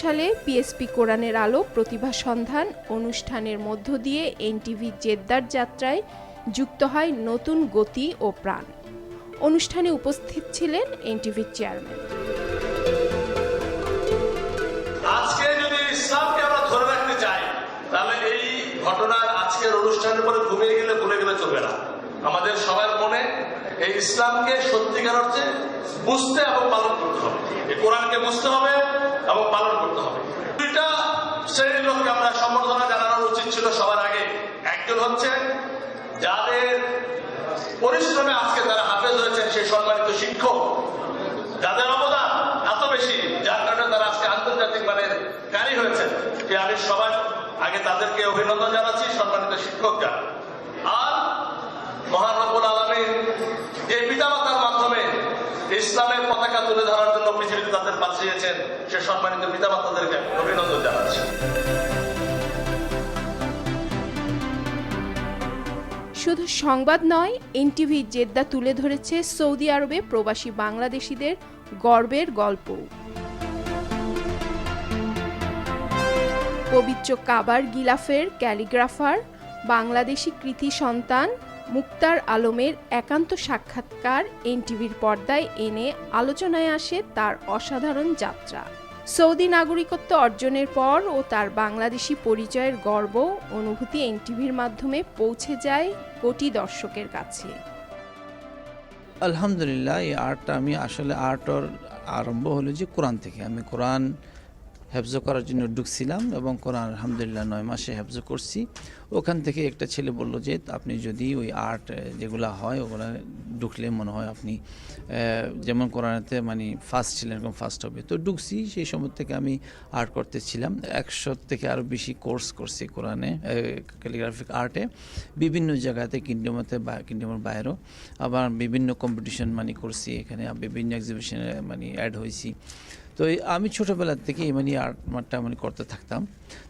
সালে পিএসপি কোরআনের আলো প্রতিভা সন্ধান অনুষ্ঠানের মধ্য দিয়ে এনটিভি জেদ্দার যাত্রায় যুক্ত হয় নতুন গতি ও প্রাণ। অনুষ্ঠানে উপস্থিত ছিলেন এনটিভির চেয়ারম্যান। আজকে যদি ইসলামকে আমরা ধরে রাখতে চাই, তাহলে এই ঘটনার আজকের অনুষ্ঠানের পরে ঘুমিয়ে গেলে ভুলে গেলে চলবে না। আমাদের সবার মনে এই ইসলামকে সত্যিকার অর্থে বুঝতে এবং পালন করতে হবে। এই কোরআনকে বুঝতে হবে এবং পালন করতে হবে। দুইটা শ্রেণীর লোককে আমরা সম্বর্ধনা জানানোর উচিত ছিল সবার আগে। একজন হচ্ছে যাদের পরিশ্রমে আজকে তারা হাফেজ হয়েছেন, সেই সম্মানিত শিক্ষক, যাদের অবদান এত বেশি, যার কারণে তারা আজকে আন্তর্জাতিক মানের কারি হয়েছেন। আমি সবার আগে তাদেরকে অভিনন্দন জানাচ্ছি, সম্মানিত শিক্ষকরা। আর মহান রব্বুল আলামিন যে পিতামাতার মাধ্যমে ইসলামের পতাকা তুলে ধরার জন্য পৃথিবীতে তাদের পাঠিয়েছেন, সে সম্মানিত পিতামাতাদেরকে অভিনন্দন জানাচ্ছি। শুধু সংবাদ নয়, এনটিভি জেদ্দা তুলে ধরেছে সৌদি আরবে প্রবাসী বাংলাদেশিদের গর্বের গল্প। পবিত্র কাবার গিলাফের ক্যালিগ্রাফার বাংলাদেশি কৃতি সন্তান মুক্তার আলমের একান্ত সাক্ষাৎকার এনটিভির পর্দায় এনে আলোচনায় আসে তার অসাধারণ যাত্রা। সৌদি নাগরিকত্ব অর্জনের পর ও তার বাংলাদেশি পরিচয়ের গর্ব অনুভূতি এনটিভির মাধ্যমে পৌঁছে যায় কোটি দর্শকের কাছে। আলহামদুলিল্লাহ, এই আর্টটা আমি আসলে আর্টর আরম্ভ হলো যে কোরআন থেকে। আমি কোরআন হেফজ করার জন্য ঢুকছিলাম এবং কোরআন আলহামদুলিল্লাহ 9 মাসে হেফজ করছি। ওখান থেকে একটা ছেলে বললো যে আপনি যদি ওই আর্ট যেগুলো হয় ওগুলো ঢুকলে মনে হয় আপনি যেমন কোরআনেতে মানে ফার্স্ট ছিলেন এরকম ফার্স্ট হবে। তো ঢুকছি, সেই সময় থেকে আমি আর্ট করতেছিলাম। 100 থেকে আরও বেশি কোর্স করছি কোরআনে ক্যালিগ্রাফিক আর্টে, বিভিন্ন জায়গাতে, কিংডমতে বা কিংডমের বাইরেও। আবার বিভিন্ন কম্পিটিশন মানে করছি, এখানে বিভিন্ন এক্সিবিশনে মানে অ্যাড হয়েছি। তো আমি ছোটোবেলার থেকে মানে আর্টটা মানে করতে থাকতাম।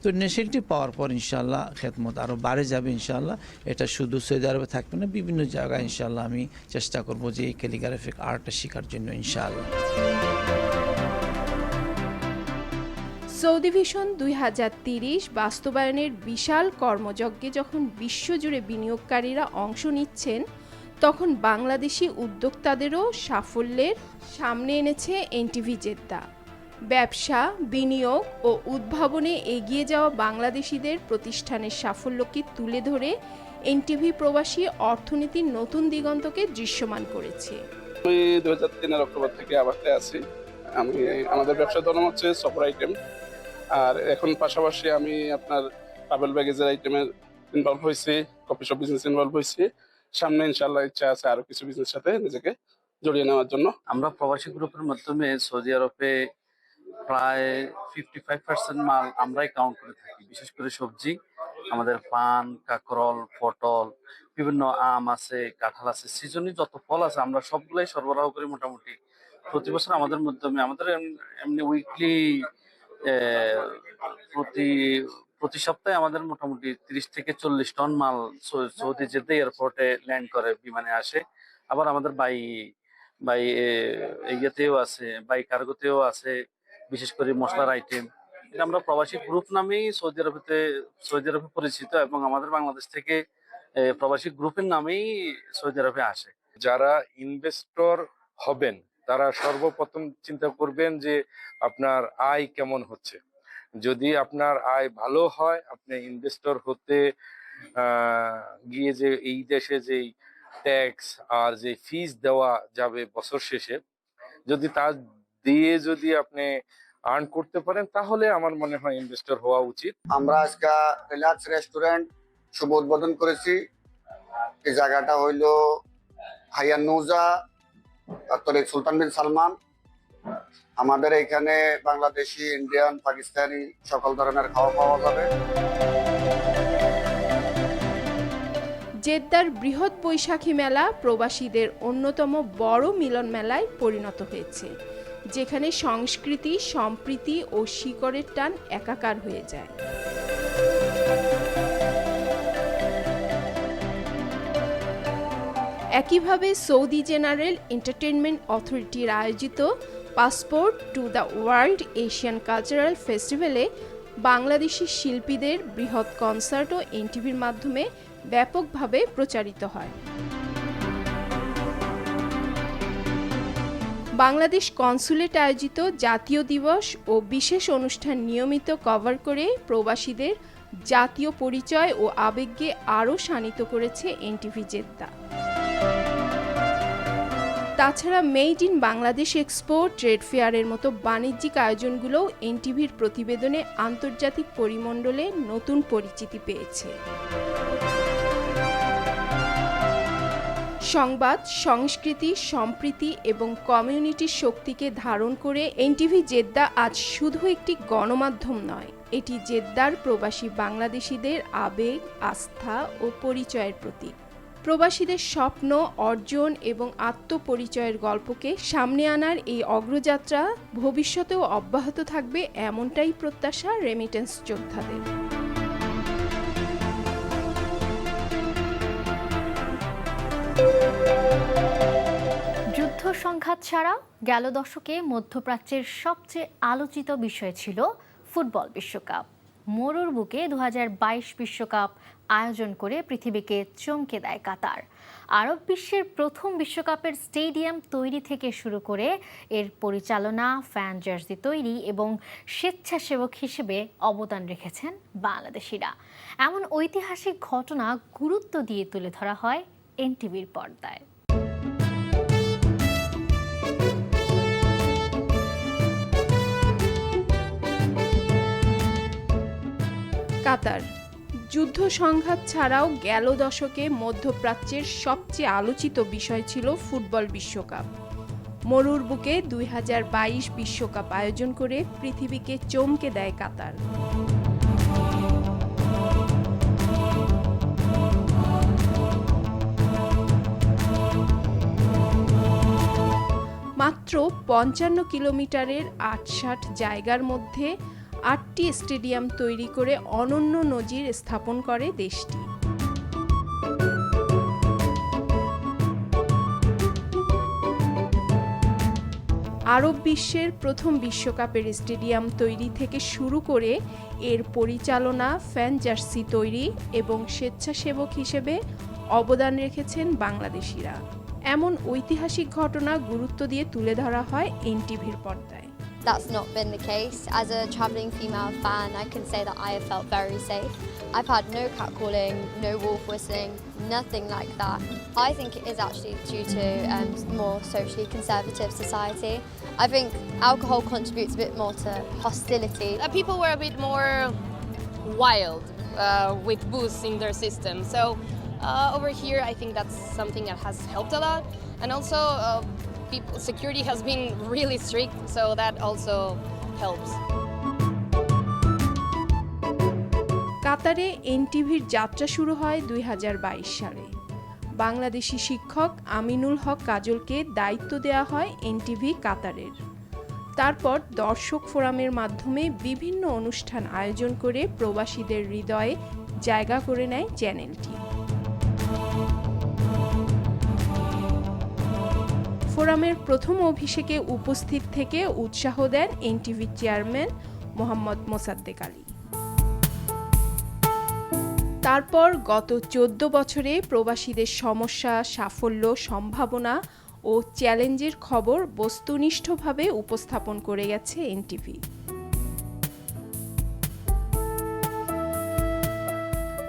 তো নেশাটি পাওয়ার পর ইনশাআল্লাহ খেদমত আরও বাড়ে যাবে ইনশাআল্লাহ। এটা শুধু সৌদি আরবে থাকবে না, বিভিন্ন জায়গায় ইনশাআল্লাহ আমি চেষ্টা করব যে এই ক্যালিগ্রাফিক আর্টটা শেখার জন্য ইনশাআল্লাহ। সৌদি ভিশন 2030 বাস্তবায়নের বিশাল কর্মযজ্ঞে যখন বিশ্বজুড়ে বিনিয়োগকারীরা অংশ নিচ্ছেন, তখন বাংলাদেশি উদ্যোক্তাদেরও সাফল্যের সামনে এনেছে এনটিভি জেদ্দা। ব্যবসা, বিনিয়োগ ও উদ্ভাবনে এগিয়ে যাওয়া বাংলাদেশিদের প্রতিষ্ঠানের সাফল্যকে তুলে ধরে এনটিভি প্রবাসী অর্থনীতির নতুন দিগন্তকে দৃশ্যমান করেছে। আমি 2003 অক্টোবর থেকে আবারতে আছি। আমাদের ব্যবসার ধরন হচ্ছে সফর আইটেম, আর এখন পাশাপাশি আমি আপনার ট্রাভেল ব্যাগেজের আইটেমের ইনভলভ হয়েছি, কফি শপ বিজনেস ইনভলভ হয়েছি। সামনে ইনশাআল্লাহ ইচ্ছা আছে আরো কিছু বিজনেস সাথে নিজেকে জড়িয়ে নেওয়ার জন্য। আমরা প্রবাসী গ্রুপের মাধ্যমে সৌদি আরবে প্রায় 55% মাল আমরাই কাউন্ট করে থাকি। বিশেষ করে সবজি, আমাদের পান, কাঁকরোল, পটল, বিভিন্ন আম আছে, কাঁঠাল আছে, সিজনে যত ফল আছে আমরা সবগুলাই সরবরাহ করি। মোটামুটি প্রতি বছর আমাদের মাধ্যমে আমাদের এমনি উইকলি প্রতি সপ্তাহে আমাদের মোটামুটি 30 থেকে 40 টন মাল সৌদি জেদ্দা এয়ারপোর্টে ল্যান্ড করে, বিমানে আসে। আবার আমাদের বাই ইয়েতেও আছে, বাই কার্গোতেও আছে, বিশেষ করে মশলার আইটেম। এটা আমরা প্রবাসী গ্রুপ নামেই সৌদি আরবে পরিচিত, এবং আমাদের বাংলাদেশ থেকে প্রবাসী গ্রুপের নামেই সৌদি আরবে আসে। যারা ইনভেস্টর হবেন তারা সর্বপ্রথম চিন্তা করবেন যে আপনার আয় কেমন হচ্ছে। যদি আপনার আয় ভালো হয়, আপনি ইনভেস্টর হতে গিয়ে যে এই দেশে যেই ট্যাক্স আর যে ফিস দেওয়া যাবে বছর শেষে, যদি তা দিয়ে যদি আপনি আর্ন করতে পারেন, তাহলে আমার মনে হয় ইনভেস্টর হওয়া উচিত। আমরা আজকে রিল্যাক্স রেস্টুরেন্ট শুভ উদ্বোধন করেছি। এই জায়গাটা হইলো হাইয়ান নৌজা তরিক সুলতান বিন সালমান। আমাদের এখানে বাংলাদেশি, ইন্ডিয়ান, পাকিস্তানি সকল ধরনের খাওয়া পাওয়া যাবে। জেদ্দার বৃহৎ বৈশাখী মেলা প্রবাসীদের অন্যতম বড় মিলন মেলায় পরিণত হয়েছে, যেখানে সংস্কৃতি, সম্প্রীতি ও শিকড়ের টান একাকার হয়ে যায়। একইভাবে সৌদি জেনারেল এন্টারটেইনমেন্ট অথরিটির আয়োজিত passport to the world Asian cultural ফেস্টিভ্যালে বাংলাদেশি শিল্পীদের বৃহৎ কনসার্টও এনটিভির মাধ্যমে ব্যাপকভাবে প্রচারিত হয়। বাংলাদেশ কনসুলেট আয়োজিত জাতীয় দিবস ও বিশেষ অনুষ্ঠান নিয়মিত কভার করে প্রবাসীদের জাতীয় পরিচয় ও আবেগকে আরও শানিত করেছে এনটিভি জেদ্দা। তাছাড়া made in Bangladesh expo, trade ফেয়ারের মতো বাণিজ্যিক আয়োজনগুলোও এনটিভির প্রতিবেদনে আন্তর্জাতিক পরিমণ্ডলে নতুন পরিচিতি পেয়েছে। সংবাদ, সংস্কৃতি, সম্প্রীতি এবং কমিউনিটির শক্তিকে ধারণ করে এনটিভি জেদ্দা আজ শুধু একটি গণমাধ্যম নয়, এটি জেদ্দার প্রবাসী বাংলাদেশিদের আবেগ, আস্থা ও পরিচয়ের প্রতীক। প্রবাসীদের স্বপ্ন, অর্জন এবং আত্মপরিচয়ের গল্পকে সামনে আনার এই অগ্রযাত্রা ভবিষ্যতেও অব্যাহত থাকবে, এমনটাই প্রত্যাশা রেমিটেন্স যোদ্ধাদের। যুদ্ধ সংঘাত ছাড়া গেল দশকে মধ্যপ্রাচ্যের সবচেয়ে আলোচিত বিষয় ছিল ফুটবল বিশ্বকাপ। মরুর বুকে 2022 বিশ্বকাপ আয়োজন করে পৃথিবীকে চমকে দেয় কাতার। আরব বিশ্বের প্রথম বিশ্বকাপের স্টেডিয়াম তৈরি থেকে শুরু করে এর পরিচালনা, ফ্যান জার্সি তৈরি এবং স্বেচ্ছাসেবক হিসেবে অবদান রেখেছেন বাংলাদেশিরা। এমন ঐতিহাসিক ঘটনা গুরুত্ব দিয়ে তুলে ধরা হয় এনটিভির পর্দায়। কাতার যুদ্ধ সংঘাত ছাড়াও গেল দশকে মধ্যপ্রাচ্যের সবচেয়ে আলোচিত বিষয় ছিল ফুটবল বিশ্বকাপ। মরুর বুকে 2022 বিশ্বকাপ আয়োজন করে পৃথিবীকে চমকে দেয় কাতার। মাত্র 55 কিলোমিটারের 68 জায়গার মধ্যে 8টি স্টেডিয়াম তৈরি করে অনন্য নজির স্থাপন করে দেশটি। আরব বিশ্বের প্রথম বিশ্বকাপের স্টেডিয়াম তৈরি থেকে শুরু করে এর পরিচালনা, ফ্যান জার্সি তৈরি এবং স্বেচ্ছাসেবক হিসেবে অবদান রেখেছেন বাংলাদেশিরা। এমন ঐতিহাসিক ঘটনা গুরুত্ব দিয়ে তুলে ধরা হয় এনটিভির পর্দায়। That's not been the case. As a travelling female fan, I can say that I have felt very safe. I've had no catcalling, no wolf whistling, nothing like that. I think it is actually due to more socially conservative society. I think alcohol contributes a bit more to hostility. People were a bit more wild with booze in their system. So over here, I think that's something that has helped a lot. And also, security has been really strict, so that also helps. কাতারে এনটিভির যাত্রা শুরু হয় 2022 সালে। বাংলাদেশি শিক্ষক আমিনুল হক কাজলকে দায়িত্ব দেওয়া হয় NTV কাতারের। তারপর দর্শক ফোরামের মাধ্যমে বিভিন্ন অনুষ্ঠান আয়োজন করে প্রবাসীদের হৃদয়ে জায়গা করে নেয় চ্যানেলটি। ফোরামের প্রথম অভিষেকে উপস্থিত থেকে উৎসাহ দেন এনটিভির চেয়ারম্যান মোহাম্মদ মোসাদ্দেক আলী। তারপর গত 14 বছরে প্রবাসীদের সমস্যা, সাফল্য, সম্ভাবনা ও ও চ্যালেঞ্জের খবর বস্তুনিষ্ঠভাবে উপস্থাপন করে গেছে এনটিভি।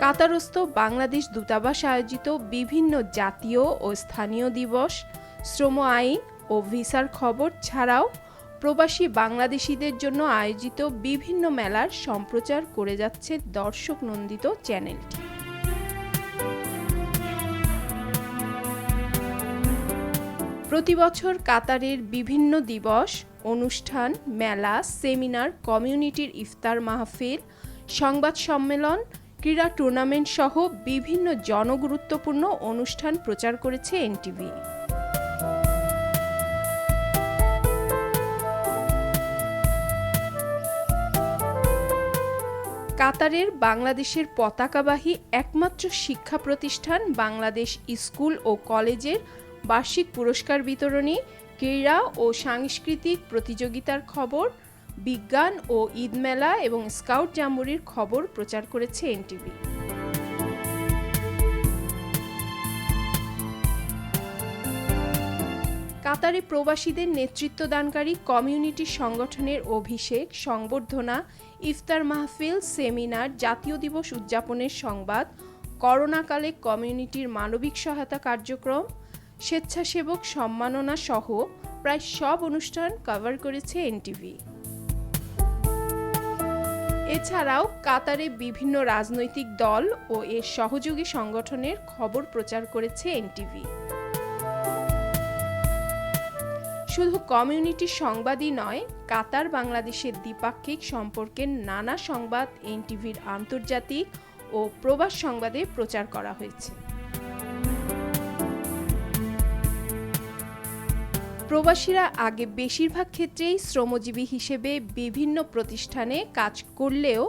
কাতারস্থ বাংলাদেশ দূতাবাস আয়োজিত বিভিন্ন জাতীয় ও স্থানীয় দিবস, শ্রম আইন ও ভিসার খবর ছাড়াও প্রবাসী বাংলাদেশিদের জন্য আয়োজিত বিভিন্ন মেলার সম্প্রচার করে যাচ্ছে দর্শক নন্দিত চ্যানেলটি। প্রতি বছর কাতারের বিভিন্ন দিবস, অনুষ্ঠান, মেলা, সেমিনার, কমিউনিটির ইফতার মাহফিল, সংবাদ সম্মেলন, ক্রীড়া টুর্নামেন্ট সহ বিভিন্ন জনগুরুত্বপূর্ণ অনুষ্ঠান প্রচার করেছে এনটিভি। কাতারের বাংলাদেশের পতাকাবাহী একমাত্র শিক্ষা প্রতিষ্ঠান বাংলাদেশ স্কুল ও কলেজের বার্ষিক পুরস্কার বিতরণী, ক্রীড়া ও সাংস্কৃতিক প্রতিযোগিতার খবর, বিজ্ঞান ও ঈদ মেলা এবং স্কাউট জাম্বুরির খবর প্রচার করেছে এনটিভি। কাতারে প্রবাসীদের নেতৃত্বদানকারী কমিউনিটি সংগঠনের অভিষেক, সংবর্ধনা, ইফতার মাহফিল, সেমিনার, জাতীয় দিবস উদযাপনের সংবাদ, করোনাকালে কমিউনিটির মানবিক সহায়তা কার্যক্রম, স্বেচ্ছাসেবক সম্মাননা সহ প্রায় সব অনুষ্ঠান কভার করেছে এনটিভি। এছাড়াও কাতারে বিভিন্ন রাজনৈতিক দল ও এর সহযোগী সংগঠনের খবর প্রচার করেছে এনটিভি। শুধু কমিউনিটি সংবাদই নয়, কাতার বাংলাদেশের দ্বিপাক্ষিক সম্পর্কের নানা সংবাদ এনটিভির আন্তর্জাতিক ও প্রবাস সংবাদে প্রচার করা হয়েছে। প্রবাসীরা আগে বেশিরভাগ ক্ষেত্রেই শ্রমজীবী হিসেবে বিভিন্ন প্রতিষ্ঠানে কাজ করলেও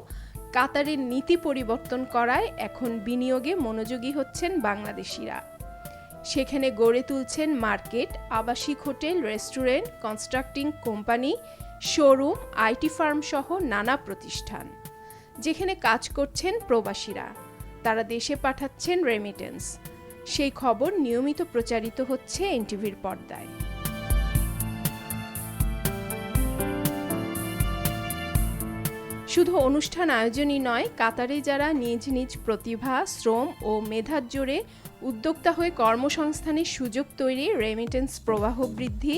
কাতারের নীতি পরিবর্তন করায় এখন বিনিয়োগে মনোযোগী হচ্ছেন বাংলাদেশিরা। সেখানে গড়ে তুলছেন মার্কেট, আবাসিক hotel, restaurant, constructing company, showroom, IT firm সহ নানা প্রতিষ্ঠান। যেখানে কাজ করছেন প্রবাসীরা, তারা দেশে পাঠাচ্ছেন রেমিটেন্স। সেই খবর নিয়মিত প্রচারিত হচ্ছে এনটিভির পর্দায়। শুধু অনুষ্ঠান আয়োজনই নয়, কাতারে যারা নিজ নিজ প্রতিভা, শ্রম ও মেধার জোরে উদ্যোক্তা হয়ে কর্মসংস্থানের সুযোগ তৈরি, রেমিটেন্স প্রবাহ বৃদ্ধি,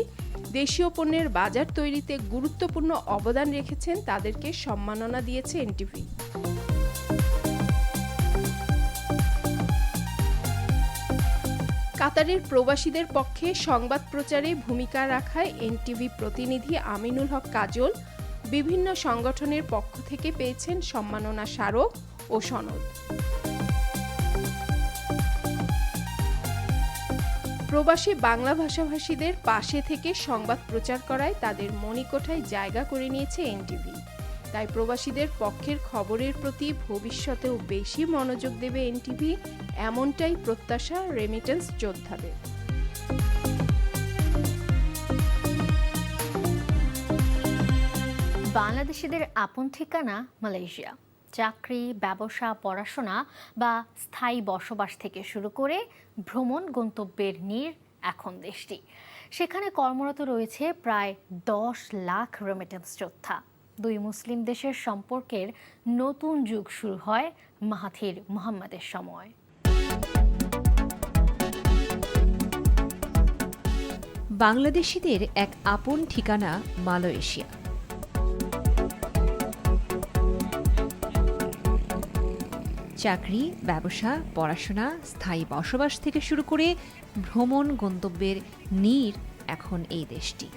দেশীয় পণ্যের বাজার তৈরিতে গুরুত্বপূর্ণ অবদান রেখেছেন, তাদেরকে সম্মাননা দিয়েছে এনটিভি। কাতারের প্রবাসীদের পক্ষে সংবাদ প্রচারে ভূমিকা রাখায় এনটিভি প্রতিনিধি আমিনুল হক কাজল বিভিন্ন সংগঠনের পক্ষ থেকে পেয়েছেন সম্মাননা স্মারক ও সনদ। প্রবাসী বাংলা ভাষাভাষীদের পাশে থেকে সংবাদ প্রচার করায় তাদের মণিকোঠায় জায়গা করে নিয়েছে এনটিভি। তাই প্রবাসীদের পক্ষের খবরের প্রতি ভবিষ্যতেও বেশি মনোযোগ দেবে এনটিভি, এমনটাই প্রত্যাশা রেমিটেন্স যোদ্ধাদের। বাংলাদেশিদের আপন ঠিকানা মালয়েশিয়া। চাকরি, ব্যবসা, পড়াশোনা বা স্থায়ী বসবাস থেকে শুরু করে ভ্রমণ গন্তব্যের নীড় এখন দেশটি। সেখানে কর্মরত রয়েছে প্রায় 10 লাখ রেমিটেন্স যোদ্ধা। দুই মুসলিম দেশের সম্পর্কের নতুন যুগ শুরু হয় মাহাথির মোহাম্মদের সময়। বাংলাদেশিদের এক আপন ঠিকানা মালয়েশিয়া। চাকরি, ব্যবসা, পড়াশোনা, স্থায়ী বসবাস থেকে শুরু করে ভ্রমণ গন্তব্যের নীড় এখন এই দেশটি।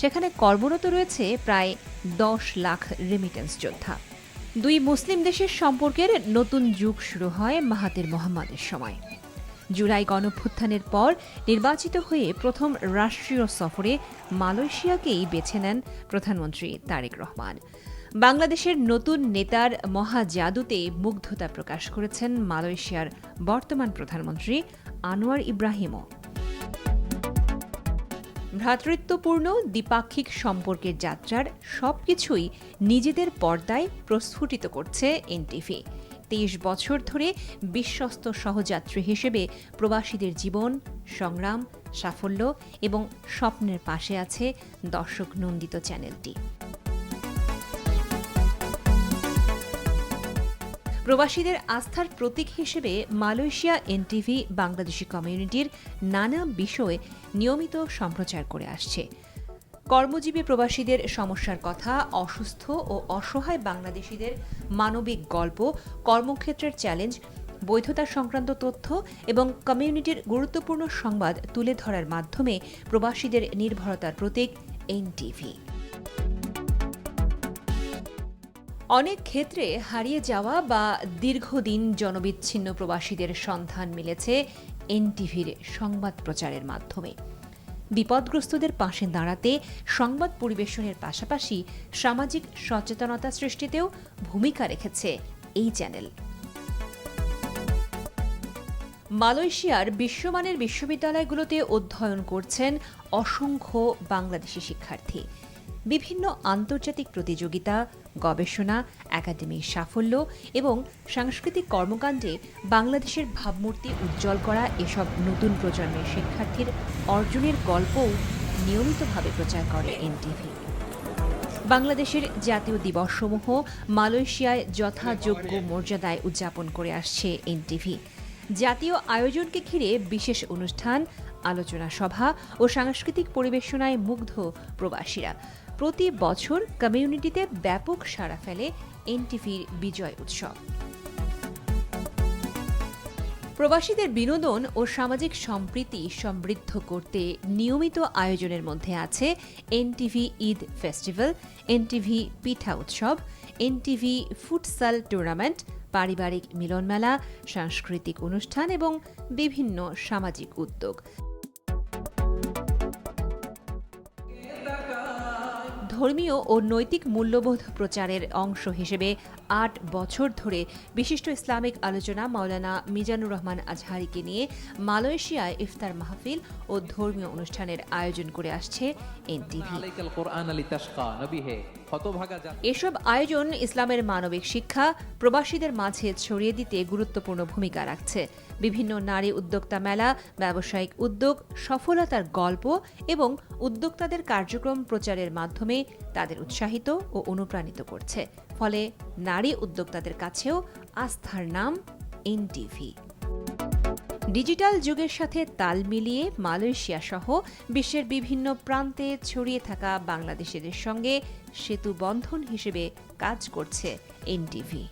সেখানে কর্মরত রয়েছে প্রায় 10 লাখ রেমিটেন্স যোদ্ধা। দুই মুসলিম দেশের সম্পর্কের নতুন যুগ শুরু হয় মাহাথির মোহাম্মদের সময়। জুলাই গণঅভ্যুত্থানের পর নির্বাচিত হয়ে প্রথম রাষ্ট্রীয় সফরে মালয়েশিয়াকেই বেছে নেন প্রধানমন্ত্রী তারেক রহমান। বাংলাদেশের নতুন নেতার মহাজাদুতে মুগ্ধতা প্রকাশ করেছেন মালয়েশিয়ার বর্তমান প্রধানমন্ত্রী আনোয়ার ইব্রাহিমও। ভ্রাতৃত্বপূর্ণ দ্বিপাক্ষিক সম্পর্কের যাত্রার সবকিছুই নিজেদের পর্দায় প্রস্ফুটিত করছে এনটিভি। 23 বছর ধরে বিশ্বস্ত সহযাত্রী হিসেবে প্রবাসীদের জীবন, সংগ্রাম, সাফল্য এবং স্বপ্নের পাশে আছে দর্শক নন্দিত চ্যানেলটি। প্রবাসীদের আস্থার প্রতীক হিসেবে মালয়েশিয়া এনটিভি বাংলাদেশি কমিউনিটির নানা বিষয়ে নিয়মিত সম্প্রচার করে আসছে। কর্মজীবী প্রবাসীদের সমস্যার কথা, অসুস্থ ও অসহায় বাংলাদেশিদের মানবিক গল্প, কর্মক্ষেত্রের চ্যালেঞ্জ, বৈধতা সংক্রান্ত তথ্য এবং কমিউনিটির গুরুত্বপূর্ণ সংবাদ তুলে ধরার মাধ্যমে প্রবাসীদের নির্ভরতার প্রতীক এনটিভি। অনেক ক্ষেত্রে হারিয়ে যাওয়া বা দীর্ঘদিন জনবিচ্ছিন্ন প্রবাসীদের সন্ধান মিলেছে এনটিভির সংবাদ প্রচারের মাধ্যমে। বিপদগ্রস্তদের পাশে দাঁড়াতে সংবাদ পরিবেশনের পাশাপাশি সামাজিক সচেতনতা সৃষ্টিতেও ভূমিকা রেখেছে এই চ্যানেল। মালয়েশিয়ার বিশ্বমানের বিশ্ববিদ্যালয়গুলোতে অধ্যয়ন করছেন অসংখ্য বাংলাদেশি শিক্ষার্থী। বিভিন্ন আন্তর্জাতিক প্রতিযোগিতা, গবেষণা, একাডেমিক সাফল্য এবং সাংস্কৃতিক কর্মকাণ্ডে বাংলাদেশের ভাবমূর্তি উজ্জ্বল করা এসব নতুন প্রজন্মের শিক্ষার্থীর অর্জনের গল্পও নিয়মিতভাবে প্রচার করে এনটিভি। বাংলাদেশের জাতীয় দিবসসমূহ মালয়েশিয়ায় যথাযোগ্য মর্যাদায় উদযাপন করে আসছে এনটিভি। জাতীয় আয়োজনকে ঘিরে বিশেষ অনুষ্ঠান, আলোচনা সভা ও সাংস্কৃতিক পরিবেশনায় মুগ্ধ প্রবাসীরা। প্রতি বছর কমিউনিটিতে ব্যাপক সাড়া ফেলে এনটিভির বিজয় উৎসব। প্রবাসীদের বিনোদন ও সামাজিক সম্প্রীতি সমৃদ্ধ করতে নিয়মিত আয়োজনের মধ্যে আছে এনটিভি ঈদ ফেস্টিভ্যাল, এনটিভি পিঠা উৎসব, এনটিভি ফুটসাল টুর্নামেন্ট, পারিবারিক মিলনমেলা, সাংস্কৃতিক অনুষ্ঠান এবং বিভিন্ন সামাজিক উদ্যোগ। ধর্মীয় ও নৈতিক মূল্যবোধ প্রচারের অংশ হিসেবে ৮ বছর ধরে বিশিষ্ট ইসলামিক আলোচনা মাওলানা মিজানুর রহমান আজহারিকে নিয়ে মালয়েশিয়ায় ইফতার মাহফিল ও ধর্মীয় অনুষ্ঠানের আয়োজন করে আসছে এনটিভি। এসব আয়োজন ইসলামের মানবিক শিক্ষা প্রবাসীদের মাঝে ছড়িয়ে দিতে গুরুত্বপূর্ণ ভূমিকা রাখছে। বিভিন্ন নারী উদ্যোক্তা মেলা, ব্যবসায়িক উদ্যোগ, সফলতার গল্প এবং উদ্যোক্তাদের কার্যক্রম প্রচারের মাধ্যমে তাদের উৎসাহিত ও অনুপ্রাণিত করছে। ফলে নারী উদ্যোক্তাদের কাছেও আস্থার নাম এনটিভি। ডিজিটাল যুগের সাথে তাল মিলিয়ে মালয়েশিয়া সহ বিশ্বের বিভিন্ন প্রান্তে ছড়িয়ে থাকা বাংলাদেশিদের সঙ্গে সেতু বন্ধন হিসেবে কাজ করছে এনটিভি।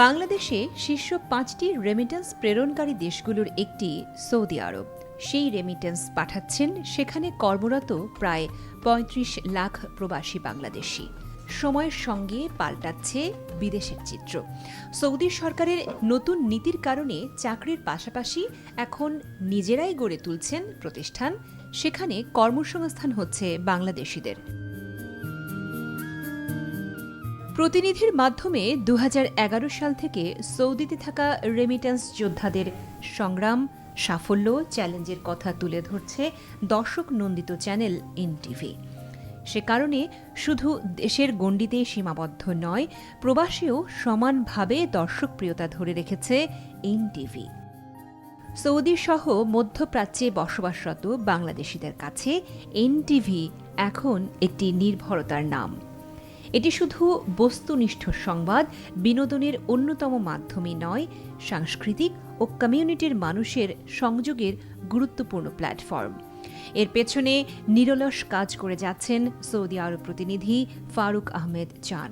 বাংলাদেশে শীর্ষ ৫টি রেমিটেন্স প্রেরণকারী দেশগুলোর একটি সৌদি আরব। সেই রেমিটেন্স পাঠাচ্ছেন সেখানে কর্মরত প্রায় ৩৫ লাখ প্রবাসী বাংলাদেশি। সময়ের সঙ্গে পাল্টাচ্ছে বিদেশের চিত্র। সৌদি সরকারের নতুন নীতির কারণে চাকরির পাশাপাশি এখন নিজেরাই গড়ে তুলছেন প্রতিষ্ঠান, সেখানে কর্মসংস্থান হচ্ছে বাংলাদেশিদের। প্রতিনিধির মাধ্যমে ২০১১ সাল থেকে সৌদিতে থাকা রেমিটেন্স যোদ্ধাদের সংগ্রাম, সাফল্য, চ্যালেঞ্জের কথা তুলে ধরছে দর্শক নন্দিত চ্যানেল এনটিভি। সে কারণে শুধু দেশের গণ্ডিতে সীমাবদ্ধ নয়, প্রবাসীও সমানভাবে দর্শকপ্রিয়তা ধরে রেখেছে এনটিভি। সৌদি সহ মধ্যপ্রাচ্যে বসবাসরত বাংলাদেশিদের কাছে এনটিভি এখন একটি নির্ভরতার নাম। এটি শুধু বস্তুনিষ্ঠ সংবাদ, বিনোদনের অন্যতম মাধ্যমই নয়, সাংস্কৃতিক ও কমিউনিটির মানুষের সংযোগের গুরুত্বপূর্ণ প্ল্যাটফর্ম। এর পেছনে নিরলস কাজ করে যাচ্ছেন সৌদি আরব প্রতিনিধি ফারুক আহমেদ চান।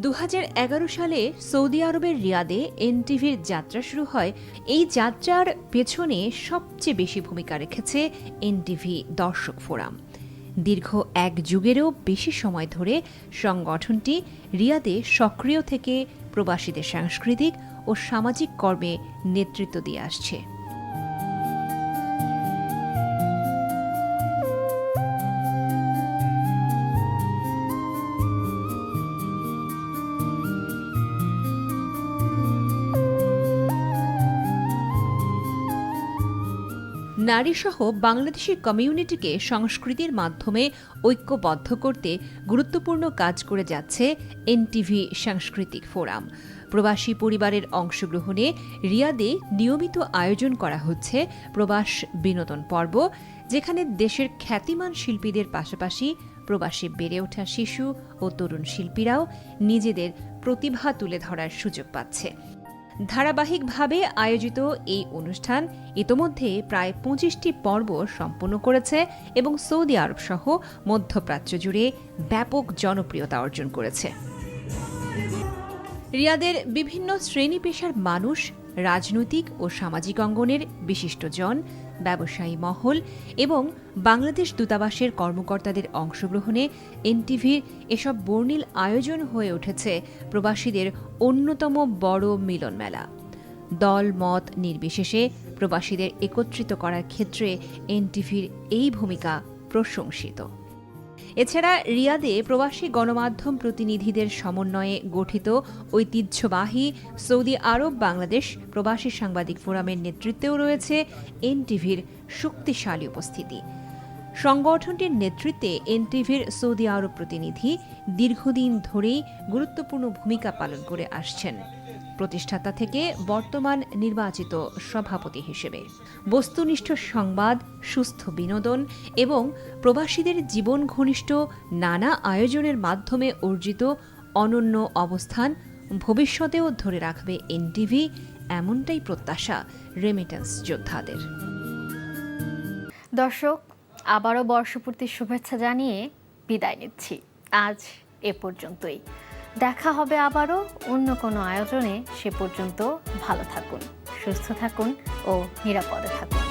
২০১১ সালে সৌদি আরবের রিয়াদে এনটিভির যাত্রা শুরু হয়। এই যাত্রার পেছনে সবচেয়ে বেশি ভূমিকা রেখেছে এনটিভি দর্শক ফোরাম। দীর্ঘ এক যুগেরও বেশি সময় ধরে সংগঠনটি রিয়াদে সক্রিয় থেকে প্রবাসীদের সাংস্কৃতিক ও সামাজিক কর্মে নেতৃত্ব দিয়ে আসছে। নারীসহ বাংলাদেশি কমিউনিটিকে সংস্কৃতির মাধ্যমে ঐক্যবদ্ধ করতে গুরুত্বপূর্ণ কাজ করে যাচ্ছে এনটিভি সাংস্কৃতিক ফোরাম। প্রবাসী পরিবারের অংশগ্রহণে রিয়াদে নিয়মিত আয়োজন করা হচ্ছে প্রবাস বিনোদন পর্ব, যেখানে দেশের খ্যাতিমান শিল্পীদের পাশাপাশি প্রবাসী বেড়ে ওঠা শিশু ও তরুণ শিল্পীরাও নিজেদের প্রতিভা তুলে ধরার সুযোগ পাচ্ছে। ধারাবাহিকভাবে আয়োজিত এই অনুষ্ঠান ইতোমধ্যে প্রায় 25টি পর্ব সম্পন্ন করেছে এবং সৌদি আরব সহ মধ্যপ্রাচ্য জুড়ে ব্যাপক জনপ্রিয়তা অর্জন করেছে। রিয়াদের বিভিন্ন শ্রেণী পেশার মানুষ, রাজনৈতিক ও সামাজিক অঙ্গনের বিশিষ্টজন, ব্যবসায়ী মহল এবং বাংলাদেশ দূতাবাসের কর্মকর্তাদের অংশগ্রহণে এনটিভির এসব বর্ণিল আয়োজন হয়ে উঠেছে প্রবাসীদের অন্যতম বড় মিলন মেলা। দল মত নির্বিশেষে প্রবাসীদের একত্রিত করার ক্ষেত্রে এনটিভির এই ভূমিকা প্রশংসিত। এছাড়া রিয়াদে প্রবাসী গণমাধ্যম প্রতিনিধিদের সমন্বয়ে গঠিত ঐতিহ্যবাহী সৌদি আরব বাংলাদেশ প্রবাসী সাংবাদিক ফোরামের নেতৃত্বেও রয়েছে এনটিভির শক্তিশালী উপস্থিতি। সংগঠনটির নেতৃত্বে এনটিভির সৌদি আরব প্রতিনিধি দীর্ঘদিন ধরেই গুরুত্বপূর্ণ ভূমিকা পালন করে আসছেন, প্রতিষ্ঠাতা থেকে বর্তমান নির্বাচিত সভাপতি হিসেবে। বস্তুনিষ্ঠ সংবাদ, সুস্থ বিনোদন এবং প্রবাসীদের জীবন ঘনিষ্ঠ নানা আয়োজনের মাধ্যমে অর্জিত অনন্য অবস্থান ভবিষ্যতেও ধরে রাখবে এনটিভি, এমনটাই প্রত্যাশা রেমিটেন্স যোদ্ধাদের। দর্শক, আবারও বর্ষপূর্তির শুভেচ্ছা জানিয়ে বিদায় নিচ্ছি। আজ এ পর্যন্তই। দেখা হবে আবারও অন্য কোনো আয়োজনে। সে পর্যন্ত ভালো থাকুন, সুস্থ থাকুন ও নিরাপদে থাকুন।